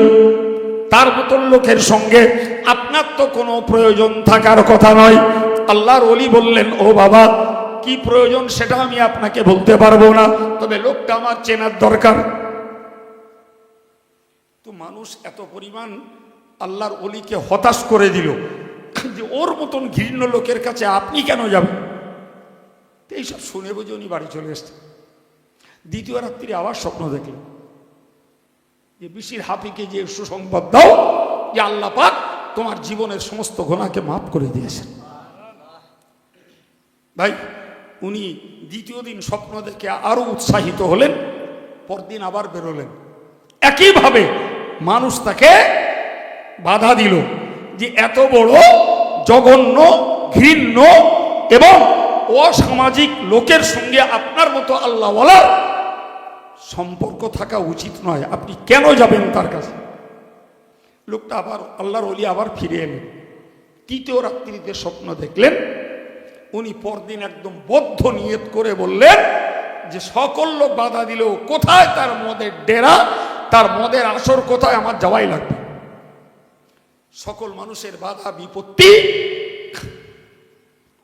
তার মতো লোকের সঙ্গে আপনার তো কোনো প্রয়োজন থাকার কথা নয়। আল্লাহর ওলি বললেন, ও বাবা, কি প্রয়োজন সেটা আমি আপনাকে বলতে পারবো না, তবে লোকটা আমার চেনার দরকার। তো মানুষ এত পরিমাণ আল্লাহর ওলিকে হতাশ করে দিল যে ওর মতন ঘৃণ্য লোকের কাছে আপনি কেন যাবেন? এইসব শুনে বুঝে উনি বাড়ি চলে এসছেন। দ্বিতীয় রাত্রি আবার স্বপ্ন দেখলেন যে বিশির হাফিকে যে সুসংবাদ দাও যে আল্লাহ পাক তোমার জীবনের সমস্ত গুনাহকে মাফ করে দিয়েছেন। ভাই, উনি দ্বিতীয় দিন স্বপ্ন দেখে আরো উৎসাহিত হলেন। পরদিন আবার বেরোলেন। একইভাবে মানুষ তাকে বাধা দিল যে এত বড় জঘন্য, ঘৃণ্য এবং অসামাজিক লোকের সঙ্গে আপনার মতো আল্লাহওয়ালার সম্পর্ক থাকা উচিত নয়, আপনি কেন যাবেন তার কাছে? লোকটা আবার আল্লাহর ওলি আবার ফিরে এলেন। তৃতীয় রাত্রিতে স্বপ্ন দেখলেন। উনি পরদিন একদম বদ্ধ নিয়ত করে বললেন যে সকল লোক বাধা দিলেও কোথায় তার মদের ডেরা, তার মদের আসর কোথায়, আমার যাওয়াই লাগবে। সকল মানুষের বাধা বিপত্তি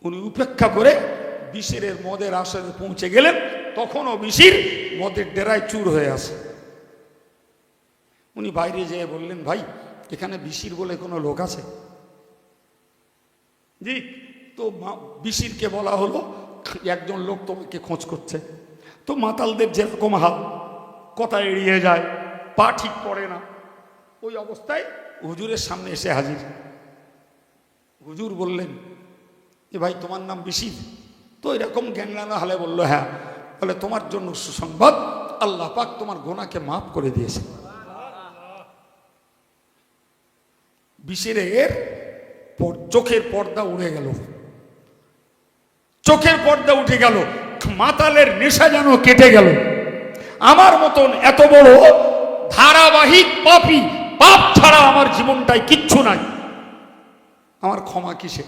উনি উপেক্ষা করে বিশিরের মদের আসরে পৌঁছে গেলেন। তখনও বিশির মদের ডেরায় চুর হয়ে আসে। উনি বাইরে যেয়ে বললেন, ভাই, এখানে বিশির বলে কোনো লোক আছে? জি। তো বিশিরকে বলা হলো একজন লোক তোমাকে খোঁজ করছে। তো মাতালদের যেরকম হাল, কথা এড়িয়ে যায়, পা ঠিক পড়ে না, ওই অবস্থায় হুজুরের সামনে এসে হাজির। হুজুর বললেন যে ভাই, তোমার নাম বিশির? তো এরকম জ্ঞানলানা হালে বলল, হ্যাঁ। বলে, তোমার জন্য সুসংবাদ, আল্লাহ পাক তোমার গুনাহকে মাফ করে দিয়েছে। বিশিরের চোখের পর্দা উড়ে গেল, চোখের পর্দা উঠে গেল, মাতালের নেশা যেন কেটে গেল। আমার মতন এত বড় ধারাবাহিক পাপী, পাপ ছাড়া আমার জীবনটায় কিচ্ছু নাই, আমার ক্ষমা কিসে?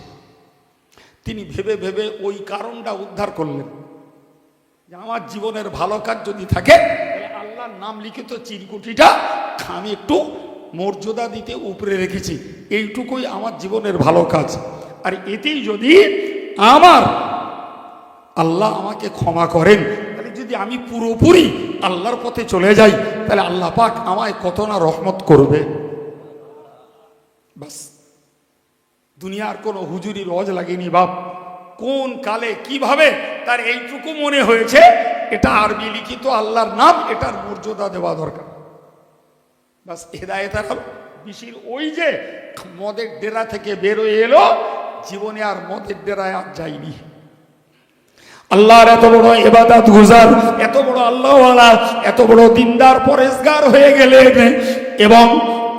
তিনি ভেবে ভেবে ওই কারণটা উদ্ধার করলেন যে আমার জীবনের ভালো কাজ যদি থাকে তাহলে আল্লাহর নাম লিখিত চিরকুটিটা আমি একটু মর্যাদা দিতে উপরে রেখেছি, এইটুকুই আমার জীবনের ভালো কাজ। আর এতেই যদি আমার আল্লাহ আমাকে ক্ষমা করেন, তাহলে যদি আমি পুরোপুরি আল্লাহর পথে চলে যাই তাহলে আল্লাহ পাক আমায় কত না রহমত করবে। বাস, দুনিয়ার কোনো হুজুরি রজ লাগেনি বাপ। কোন কালে কিভাবে তার এইটুকু মনে হয়েছে এটা আরবি লিখিত আল্লাহর নাম, এটার মর্যাদা দেওয়া দরকার। বাস, হেদায়েত আর বিশির ওই যে মদের ডেরা থেকে বেরোয় এলো, জীবনে আর মদের ডেরায় আর যায়নি। আল্লাহর এত বড় ইবাদত গুজার, এত বড় আল্লাহওয়ালা, এত বড় দিনদার পরেশগার হয়ে গেলেন এবং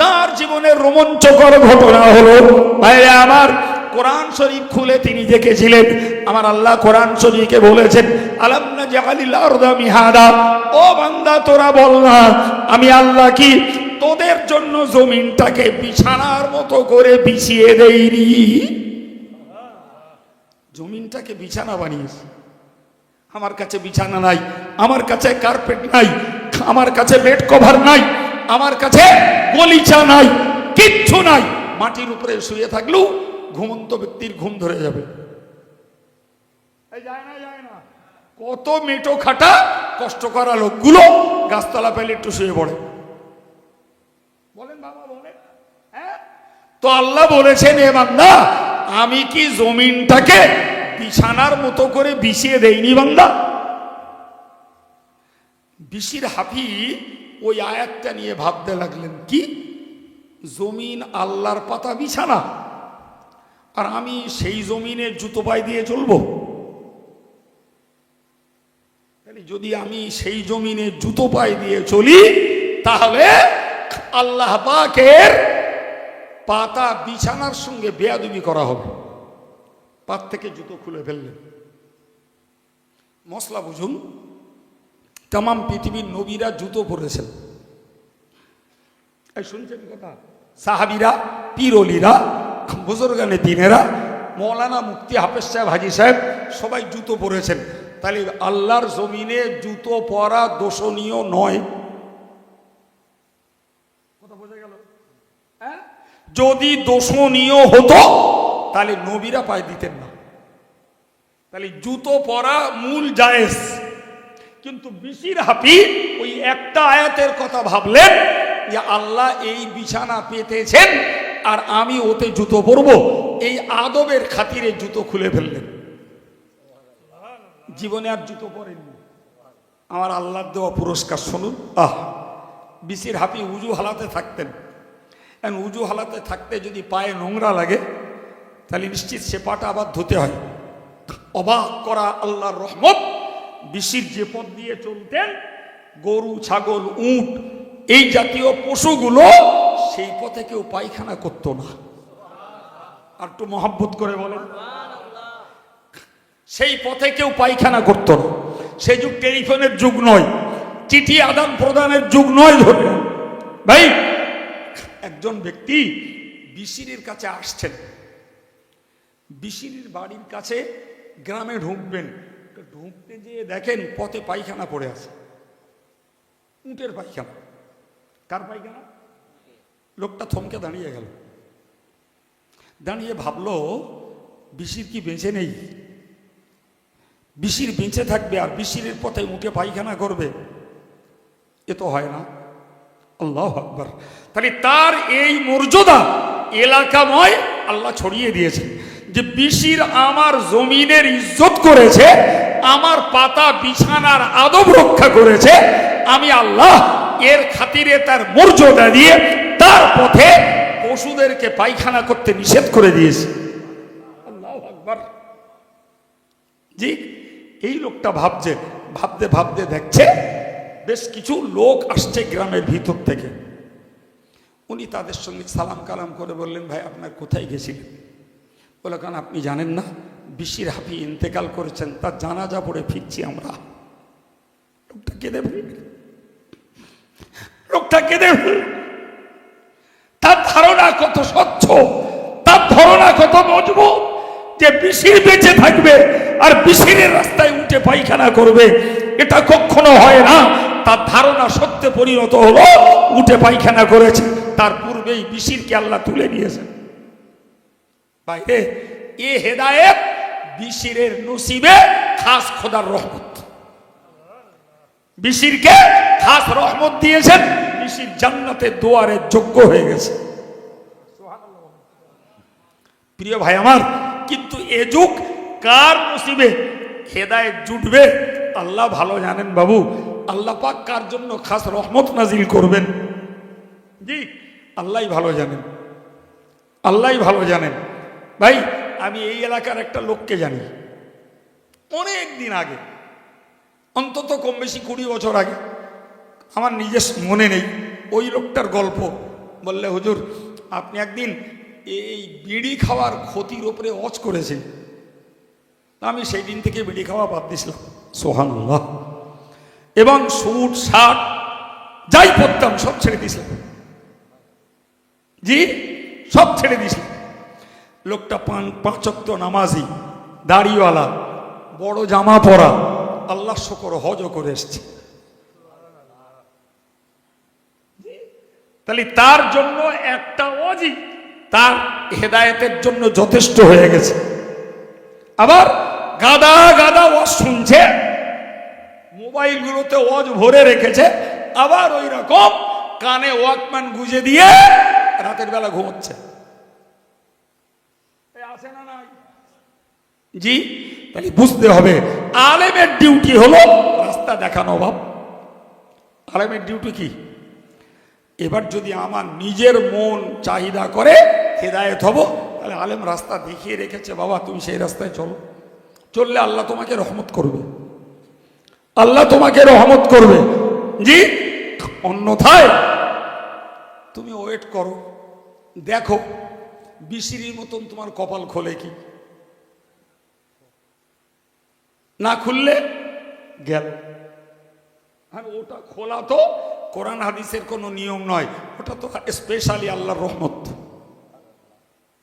তার জীবনের রোমাঞ্চকর ঘটনা হলো, ভাইরা আমার, কোরআন শরীফ খুলে তিনি দেখেছিলেন আমার আল্লাহ কোরআন শরীফকে বলেছেন, আলাম নাজআলিল আরদা মিহাদা, ও বান্দা তোরা বল না আমি আল্লাহ কি তোদের জন্য জমিনটাকে বিছানার মতো করে বিছিয়ে দেইনি? জমিনটাকে বিছানা বানিয়েছি। আমার কাছে বিছানা নাই, আমার কাছে কার্পেট নাই, আমার কাছে বেড কভার নাই, আমার কাছে গলিচা নাই, কিচ্ছু নাই। মাটির উপরে শুয়ে থাকলেও ঘুমন্ত ব্যক্তির ঘুম ধরে যাবে। যায় না, যায় না। কত মেটো খাটা কষ্ট করা লোকগুলো গাছতলা পেলে একটু শুয়ে পড়ে। বলেন বাবা, বলেন। হ্যাঁ, তো আল্লাহ বলেছেন, এ বান্দা আমি কি জমিনটাকে বিছানার মতো করে বিছিয়ে দেইনি বান্দা? বিশির হাফি ওই আয়াতটা নিয়ে ভাবতে লাগলেন, কি জমিন আল্লাহর পাতা বিছানা, আর আমি সেই জমিনের জুতো পায়ে দিয়ে চলবো? যদি আমি সেই জমিনে জুতো পায়ে দিয়ে চলি তাহলে আল্লাহ পাকের পাতা বিছানার সঙ্গে বেয়াদবি করা হবে। পাত থেকে জুতো খুলে ফেললেন। মশলা বুঝুন, তামাম পৃথিবীর নবীরা জুতো পরেছেন। শুনছেন কথা? সাহাবিরা, পীরলিরা, বুজুর্গানে দিনেরা, মৌলানা মুফতি হাফেজ সাহেব, হাজি সাহেব সবাই জুতো পরেছেন। তাহলে আল্লাহর জমিনে জুতো পরা দোষণীয় নয়। কথা বোঝা গেল? যদি দোষণীয় হতো তাহলে নবীরা পায়ে দিতেন না। তাহলে জুতো পরা মূল জায়েজ। কিন্তু বিশির হাফি ওই একটা আয়াতের কথা ভাবলেন যে আল্লাহ এই বিছানা পেতেছেন আর আমি ওতে জুতো পরবো, এই আদবের খাতিরে জুতো খুলে ফেললেন। জীবনে আর জুতো পরেননি। আমার আল্লাহর দেওয়া পুরস্কার শুনুন। বিশির হাফি উজু হালাতে থাকতেন। উজু হালাতে থাকতে যদি পায়ে নোংরা লাগে তাহলে নিশ্চিত সে পাটা আবার ধুতে হয়। অবাক করা আল্লাহর রহমত, বিশির যে পথ দিয়ে চলতেন, গরু, ছাগল, উট এই জাতীয় পশুগুলো সেই পথে কেউ পায়খানা করতো না। আর একটু মহব্বত করে বলেন, সেই পথে কেউ পায়খানা করতো না। সেই যুগ টেলিফোনের যুগ নয়, চিঠি আদান প্রদানের যুগ নয়। ধরে ভাই, একজন ব্যক্তি বিশিরের কাছে আসছেন। বিশিরের বাড়ির কাছে গ্রামে ঢুকবেন, ঢুকতে যেয়ে দেখেন পথে পায়খানা পড়ে আছে। উটের পায়খানা। কার পায়খানা? লোকটা থমকে দাঁড়িয়ে গেল। দাঁড়িয়ে ভাবলো, বিশির কি বেঁচে নেই? বিশির বেঁচে থাকবে আর বিশিরের পথে উঠে পায়খানা করবে? এ তো হয় না। আল্লাহু আকবার। তাহলে তার এই মর্যাদা এলাকাময় আল্লাহ ছড়িয়ে দিয়েছে যে বিশির আমার জমিনের ইজ্জত করেছে, আমার পাতা বিছানার আদব রক্ষা করেছে। আমি আল্লাহ এর খাতিরে তার মর্যাদা দিয়ে তার পথে পশুদেরকে পায়খানা করতে নিষেধ করে দিয়েছে। আল্লাহু আকবার। জি, এই লোকটা ভাবছে, ভাবতে ভাবতে দেখছে বেশ কিছু লোক আসছে গ্রামের ভিতর থেকে। উনি তাদের সঙ্গে সালাম কালাম করে বললেন, ভাই আপনার কোথায় গেছিলেন? বলে, কারণ আপনি জানেন না বিশির হাফি ইন্তেকাল করেছেন, তার জানাজা পড়ে ফিরছি আমরা। লোকটা কেঁদে ফেলল। লোকটা কেঁদে ফেলল। তার ধারণা কত স্বচ্ছ, তার ধারণা কত মজবুত যে বিশির বেঁচে থাকবে আর বিশিরের রাস্তায় উঠে পায়খানা করবে, এটা কখনো হয় না। তার ধারণা সত্যে পরিণত হলো, উঠে পায়খানা করেছে, তার পূর্বেই বিশিরকে আল্লাহ তুলে নিয়েছেন। বাইরে এ হেদায়েত বিশিরের নসিবে খাস খোদার রহমত। বিশিরকে খাস রহমত দিয়েছেন, বিশির জান্নাতের দুয়ারে যোগ্য হয়ে গেছে। প্রিয় ভাই আমার, কিন্তু এ যুগ কার নসিবে হেদায়েত জুটবে আল্লাহ ভালো জানেন বাবু। আল্লাহ পাক কার জন্য খাস রহমত নাজিল করবেন, জি আল্লাহই ভালো জানেন, আল্লাহই ভালো জানেন। ভাই আমি এই এলাকার একটা লোককে জানি, অনেক দিন আগে, অন্তত কম বেশি 20 বছর আগে, আমার নিজের মনে নেই ওই লোকটার গল্প। বললে হুজুর আপনি একদিন এই বিড়ি খাওয়ার ক্ষতির ওপরে ওয়াজ করেছেন, আমি সেই দিন থেকে বিড়ি খাওয়া বাদ দিয়েছিলাম, সুবহানাল্লাহ। এবং স্যুট শার্ট যাই পরতাম সব ছেড়ে দিয়েছিলাম, জি সব ছেড়ে দিয়েছিলাম। লোকটা 5 ওয়াক্ত নামাজি, দাড়িওয়ালা, বড় জামা পরা, আল্লাহ শুকর হজও করে এসছে। তাহলে তার জন্য একটা ওয়াজই তার হেদায়েতের জন্য যথেষ্ট হয়ে গেছে। আবার গাদা গাদা ওয়াজ শুনছে, মোবাইলগুলোতে ওয়াজ ভরে রেখেছে, আবার ওই রকম কানে ওয়াকম্যান গুজে দিয়ে রাতের বেলা ঘুমোচ্ছে। আছে না নাই? জি, তাহলে বুঝতে হবে আলেমের ডিউটি হলো রাস্তা দেখানো। বাপ আলেমের ডিউটি কি? এবার যদি আমার নিজের মন চাহিদা করে হেদায়েত হব, তাহলে আলেম রাস্তা দেখিয়ে রেখেছে, বাবা তুমি সেই রাস্তায় চলো, চললে আল্লাহ তোমাকে রহমত করবে, আল্লাহ তোমাকে রহমত করবে। জি, অন্যথায় তুমি ওয়েট করো, দেখো বিশিরির মতন তোমার কপাল খোলে কি না, খুললে গেল। আর ওটা খোলা তো কোরআন হাদিসের কোনো নিয়ম নয়, ওটা তো স্পেশালি আল্লাহর রহমত।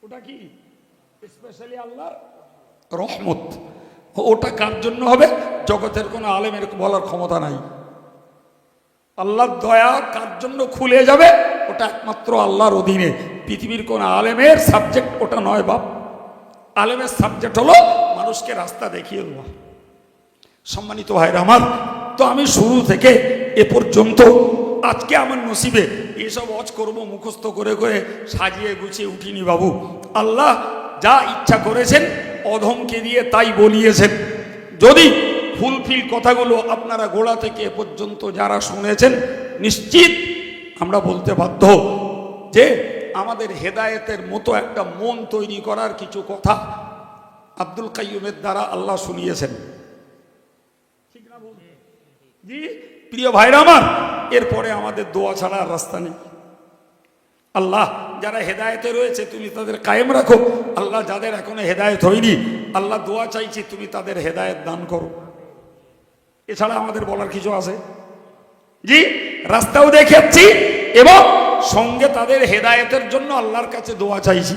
ওটা কি স্পেশালি আল্লাহর রহমত। ওটা কার জন্য হবে? জগতের কোনো আলেমের বলার ক্ষমতা নাই। আল্লাহর দয়া কার জন্য খুলে যাবে ওটা একমাত্র আল্লাহর অধীনে, পৃথিবীর কোন আলেমের সাবজেক্ট ওটা নয় বাপ। আলেমের সাবজেক্ট হলো মানুষকে রাস্তা দেখিয়ে দেওয়া। সম্মানিত ভাইরা আমার, তো আমি শুরু থেকে এ পর্যন্ত আজকে আমার নসিবে এসব ওয়াজ করব মুখস্থ করে করে সাজিয়ে গুছিয়ে উঠিনি বাবু। আল্লাহ যা ইচ্ছা করেছেন অধমকে দিয়ে তাই বলিয়েছেন। যদি ফুলফিল কথাগুলো আপনারা গোড়া থেকে এ পর্যন্ত যারা শুনেছেন, নিশ্চিত আমরা বলতে বাধ্য যে আমাদের হেদায়েতের মতো একটা মন তৈরি করার কিছু কথা আব্দুল কাইয়ুমের দ্বারা আল্লাহ শুনিয়েছেন। ঠিক না বলুন? জি প্রিয় ভাইরা আমার, এরপরে আমাদের দোয়া ছাড়া আর রাস্তা নেই। আল্লাহ যারা হেদায়েতে রয়েছে তুমি তাদের কায়েম রাখো। আল্লাহ যাদের এখনো হেদায়েত হয়নি, আল্লাহ দোয়া চাইছি তুমি তাদের হেদায়েত দান করো। এছাড়া আমাদের বলার কিছু আছে? জি, রাস্তাও দেখাচ্ছি এবং সঙ্গে তাদের হেদায়েতের জন্য আল্লাহর কাছে দোয়া চাইছি।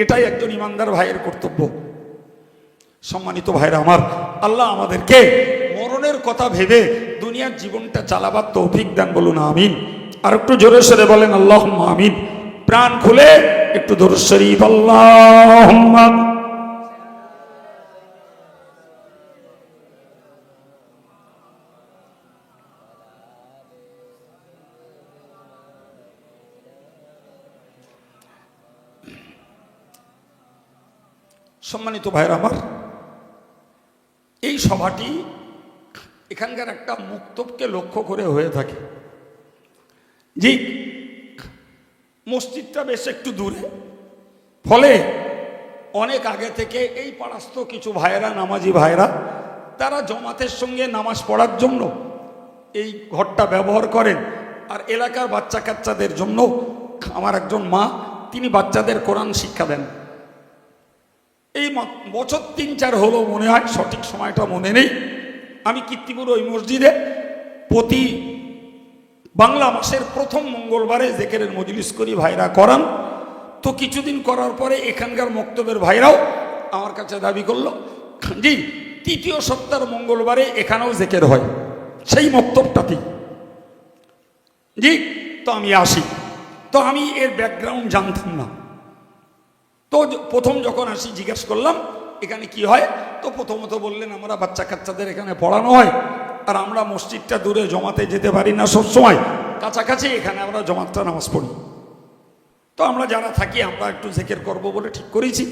এটাই একজন ইমানদার ভাইয়ের কর্তব্য। সম্মানিত ভাইরা আমার, আল্লাহ আমাদেরকে মরণের কথা ভেবে দুনিয়ার জীবনটা চালাবার তৌফিক দান, বলুন আমিন। আর একটু জোরে সরে বলেন আল্লাহুম্মা আমিন। প্রাণ খুলে একটু দরুদ শরীফ আল্লাহুম্মা। সম্মানিত ভাইরা আমার, এই সভাটি এখানকার একটা মুক্তবকে লক্ষ্য করে হয়ে থাকে। জি, মসজিদটা বেশ একটু দূরে, ফলে অনেক আগে থেকে এই পাড়াস্থ কিছু ভাইরা, নামাজি ভাইরা, তারা জমাতের সঙ্গে নামাজ পড়ার জন্য এই ঘরটা ব্যবহার করেন। আর এলাকার বাচ্চা কাচ্চাদের জন্য আমার একজন মা, তিনি বাচ্চাদের কোরআন শিক্ষা দেন। এই বছর 3-4 হলো মনে হয়, সঠিক সময়টা মনে নেই। আমি কীর্তিপুর ওই মসজিদে প্রতি বাংলা মাসের প্রথম মঙ্গলবারে জিকিরের মজলিস করি, ভাইরা করান। তো কিছুদিন করার পরে এখানকার মক্তবের ভাইরাও আমার কাছে দাবি করলো জি তৃতীয় সপ্তাহের মঙ্গলবারে এখানেও জিকির হয়, সেই মক্তবটাতেই। জি, তো আমি আসি, তো আমি এর ব্যাকগ্রাউন্ড জানতাম না। তো প্রথম যখন আসি জিজ্ঞেস করলাম এখানে কি হয়, তো প্রথমত বললেন আমরা বাচ্চা কাচ্চাদের এখানে পড়ানো হয়, আর আমরা মসজিদটা দূরে জমাতে যেতে পারি না সবসময়, কাছাকাছি এখানে আমরা জমাতটা নামাজ পড়ি। তো আমরা যারা থাকি আমরা একটু জিকির করব বলে ঠিক করেছি।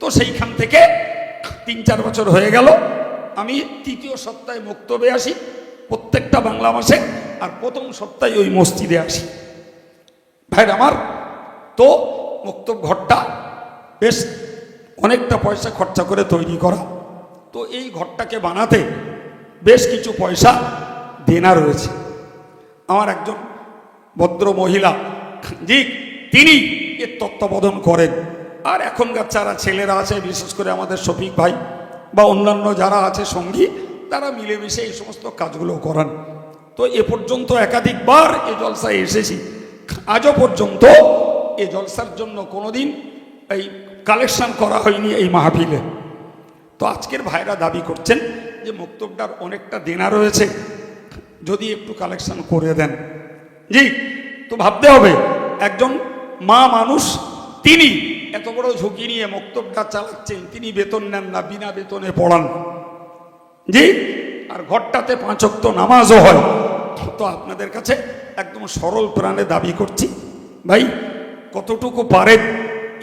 তো সেইখান থেকে 3-4 বছর হয়ে গেল আমি তৃতীয় সপ্তাহে মক্তবে আসি প্রত্যেকটা বাংলা মাসে, আর প্রথম সপ্তাহে ওই মসজিদে আসি। ভাইর আমার, তো মক্তব ঘরটা বেশ অনেকটা পয়সা খরচা করে তৈরি করা। তো এই ঘরটাকে বানাতে বেশ কিছু পয়সা দেনা রয়েছে। আমার একজন ভদ্র মহিলা জি তিনি এর তত্ত্বাবধান করেন, আর এখনকার যারা ছেলেরা আছে বিশেষ করে আমাদের শফিক ভাই বা অন্যান্য যারা আছে সঙ্গী, তারা মিলেমিশে এই সমস্ত কাজগুলো করান। তো এ পর্যন্ত একাধিকবার এ জলসায় এসেছি, আজও পর্যন্ত এ জলসার জন্য কোনোদিন এই কালেকশন করা হয়নি এই মাহফিলে। তো আজকের ভাইরা দাবি করছেন যে মক্তবটার অনেকটা দেনা রয়েছে, যদি একটু কালেকশন করে দেন। জি, তো ভাবতে হবে একজন মা মানুষ, তিনি এত বড় ঝুঁকি নিয়ে মক্তবটা চালাচ্ছেন, তিনি বেতন নেন না, বিনা বেতনে পড়ান। জি, আর ঘরটাতে 5 ওয়াক্ত নামাজও হয়। তো আপনাদের কাছে একদম সরল প্রাণে দাবি করছি, ভাই কতটুকু পারেন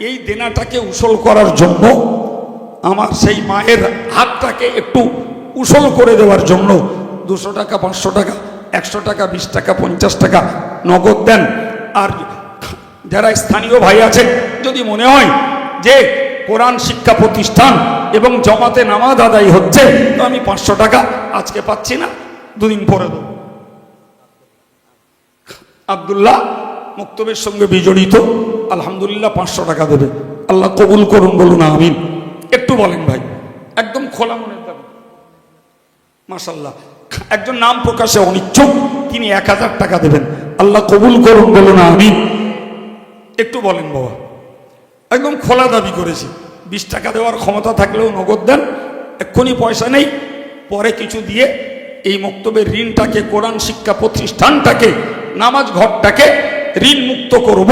এই দেনাটাকে উসল করার জন্য, আমার সেই মায়ের হাতটাকে একটু উসল করে দেওয়ার জন্য 200 টাকা, 500 টাকা, 100 টাকা, 20 টাকা, 50 টাকা নগদ দেন। আর যারা স্থানীয় ভাই আছেন, যদি মনে হয় যে কোরআন শিক্ষা প্রতিষ্ঠান এবং জমাতে নামাজ আদায় হচ্ছে, তো আমি 500 টাকা আজকে পাচ্ছি না, 2 দিন পরে দেব। আব্দুল্লাহ মক্তবের সঙ্গে বিজড়িত, আলহামদুলিল্লাহ 500 টাকা দেবে। আল্লাহ কবুল করুন, বলুন আমিন। একটু বলেন ভাই, একদম খোলা মনের দাবি। মাশাআল্লাহ, একজন নাম প্রকাশে অনিচ্ছুক, তিনি 1000 টাকা দেবেন। আল্লাহ কবুল করুন, বলুন আমিন। একটু বলেন বাবা, একদম খোলা দাবি করেছি। 20 টাকা দেওয়ার ক্ষমতা থাকলেও নগদ দেন, এক্ষুনি পয়সা নেই, পরে কিছু দিয়ে এই মক্তবের ঋণটাকে, কোরআন শিক্ষা প্রতিষ্ঠানটাকে, নামাজ ঘরটাকে ঋণ মুক্ত করব।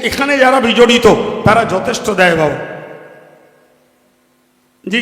এখানে যারা বিজড়িত তারা যথেষ্ট দেয় বাবা। জি।